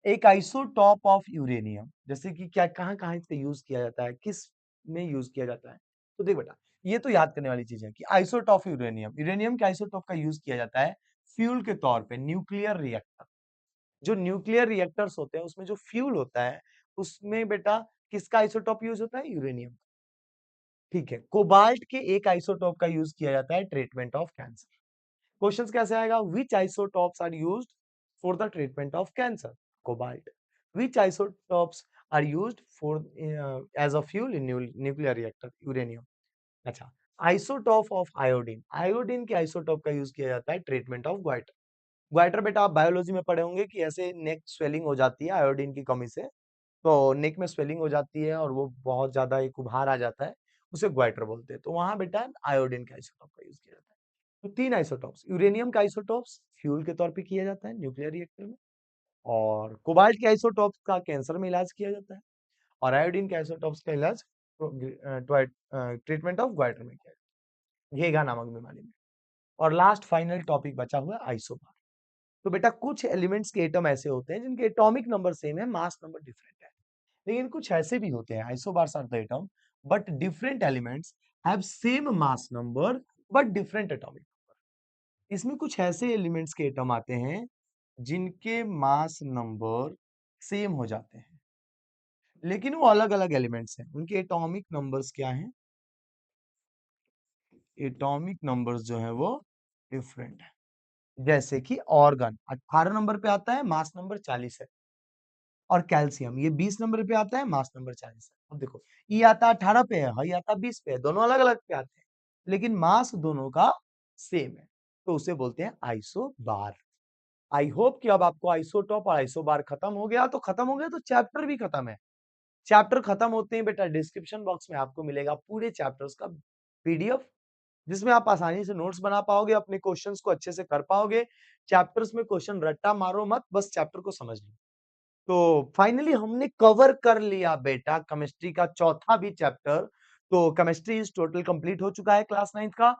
एक आइसोटॉप ऑफ यूरेनियम, जैसे कि क्या कहां कहां इसका यूज किया जाता है, किस में यूज किया जाता है? तो देख बेटा, ये तो याद करने वाली चीज है कि आइसोटॉप यूरेनियम, यूरेनियम के आइसोटॉप का यूज किया जाता है फ्यूल के तौर पे न्यूक्लियर रिएक्टर। जो न्यूक्लियर रिएक्टर्स होते हैं उसमें जो फ्यूल होता है, उसमें बेटा किसका आइसोटॉप यूज होता है? यूरेनियम। ठीक है, कोबाल्ट के एक आइसोटॉप का यूज किया जाता है ट्रीटमेंट ऑफ कैंसर। क्वेश्चंस कैसे आएगा? Which isotopes are used for the treatment of cancer? Cobalt. Which isotopes are used for as a fuel in nuclear reactor? Uranium. अच्छा, आइसोटॉप ऑफ आयोडीन, आयोडीन के isotope का use किया जाता है treatment of goitre. Goitre बेटा आप biology में पढ़े होंगे कि ऐसे नेक स्वेलिंग हो जाती है आयोडीन की कमी से, तो नेक में स्वेलिंग हो जाती है और वो बहुत ज्यादा एक उभार आ जाता है, उसे ग्वाइटर बोलते हैं। तो वहां बेटा आयोडीन का आइसोटॉप का यूज किया जाता है। तो 3 आइसोटॉप्स, यूरेनियम का आइसोटॉप्स फ्यूल के तौर पे किया जाता है न्यूक्लियर रिएक्टर में, और कोबाल्ट के आइसोटॉप्स का कैंसर में इलाज किया जाता है, और आयोडीन के आइसोटॉप्स का इलाज ट्रीटमेंट ऑफ ग्वाइटर में किया जाता है, घेगा नामक बीमारी में। और लास्ट फाइनल टॉपिक बचा हुआ है आइसोबार। तो बेटा कुछ एलिमेंट्स के एटम ऐसे होते हैं जिनके एटॉमिक नंबर सेम है, मास नंबर डिफरेंट है, लेकिन कुछ ऐसे भी होते हैं, isobars are the atom but different elements have same mass number but different atomic number. इसमें कुछ ऐसे एलिमेंट्स के एटम आते हैं जिनके मास नंबर सेम हो जाते हैं, लेकिन वो अलग अलग एलिमेंट्स हैं, उनके एटॉमिक नंबर्स क्या हैं? एटॉमिक नंबर्स जो है वो डिफरेंट है। जैसे कि ऑर्गन 18 नंबर पे आता है, मास नंबर 40 है, और कैल्शियम ये 20 नंबर पे आता है, मास नंबर 40 है। अब देखो, ये आता 18 पे है, ये आता 20 पे है, दोनों अलग अलग पे आते हैं, लेकिन मास दोनों का सेम है। तो उसे बोलते हैं आइसोबार। आई होप कि अब आपको आइसोटॉप और आइसोबार खत्म हो गया, तो खत्म हो गया तो चैप्टर भी खत्म है। चैप्टर खत्म होते ही बेटा डिस्क्रिप्शन बॉक्स में आपको मिलेगा पूरे चैप्टर्स का पीडीएफ, जिसमें आप आसानी से नोट्स बना पाओगे, अपने क्वेश्चंस को अच्छे से कर पाओगे। चैप्टर्स में क्वेश्चन रट्टा मारो मत, बस चैप्टर को समझ लो। तो फाइनली हमने कवर कर लिया बेटा केमिस्ट्री का चौथा भी चैप्टर। तो केमिस्ट्री इज टोटल कंप्लीट हो चुका है क्लास 9th का।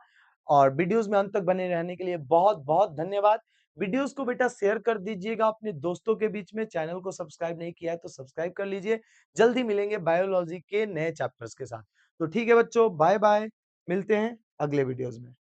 और वीडियोस में अंत तक बने रहने के लिए बहुत-बहुत धन्यवाद। वीडियोस को बेटा शेयर कर दीजिएगा अपने दोस्तों के बीच में। चैनल को सब्सक्राइब नहीं किया है तो सब्सक्राइब कर लीजिए। जल्दी मिलेंगे बायोलॉजी के नए चैप्टर्स के साथ। तो ठीक है बच्चों, बाय बाय। मिलते हैं अगले वीडियोस में।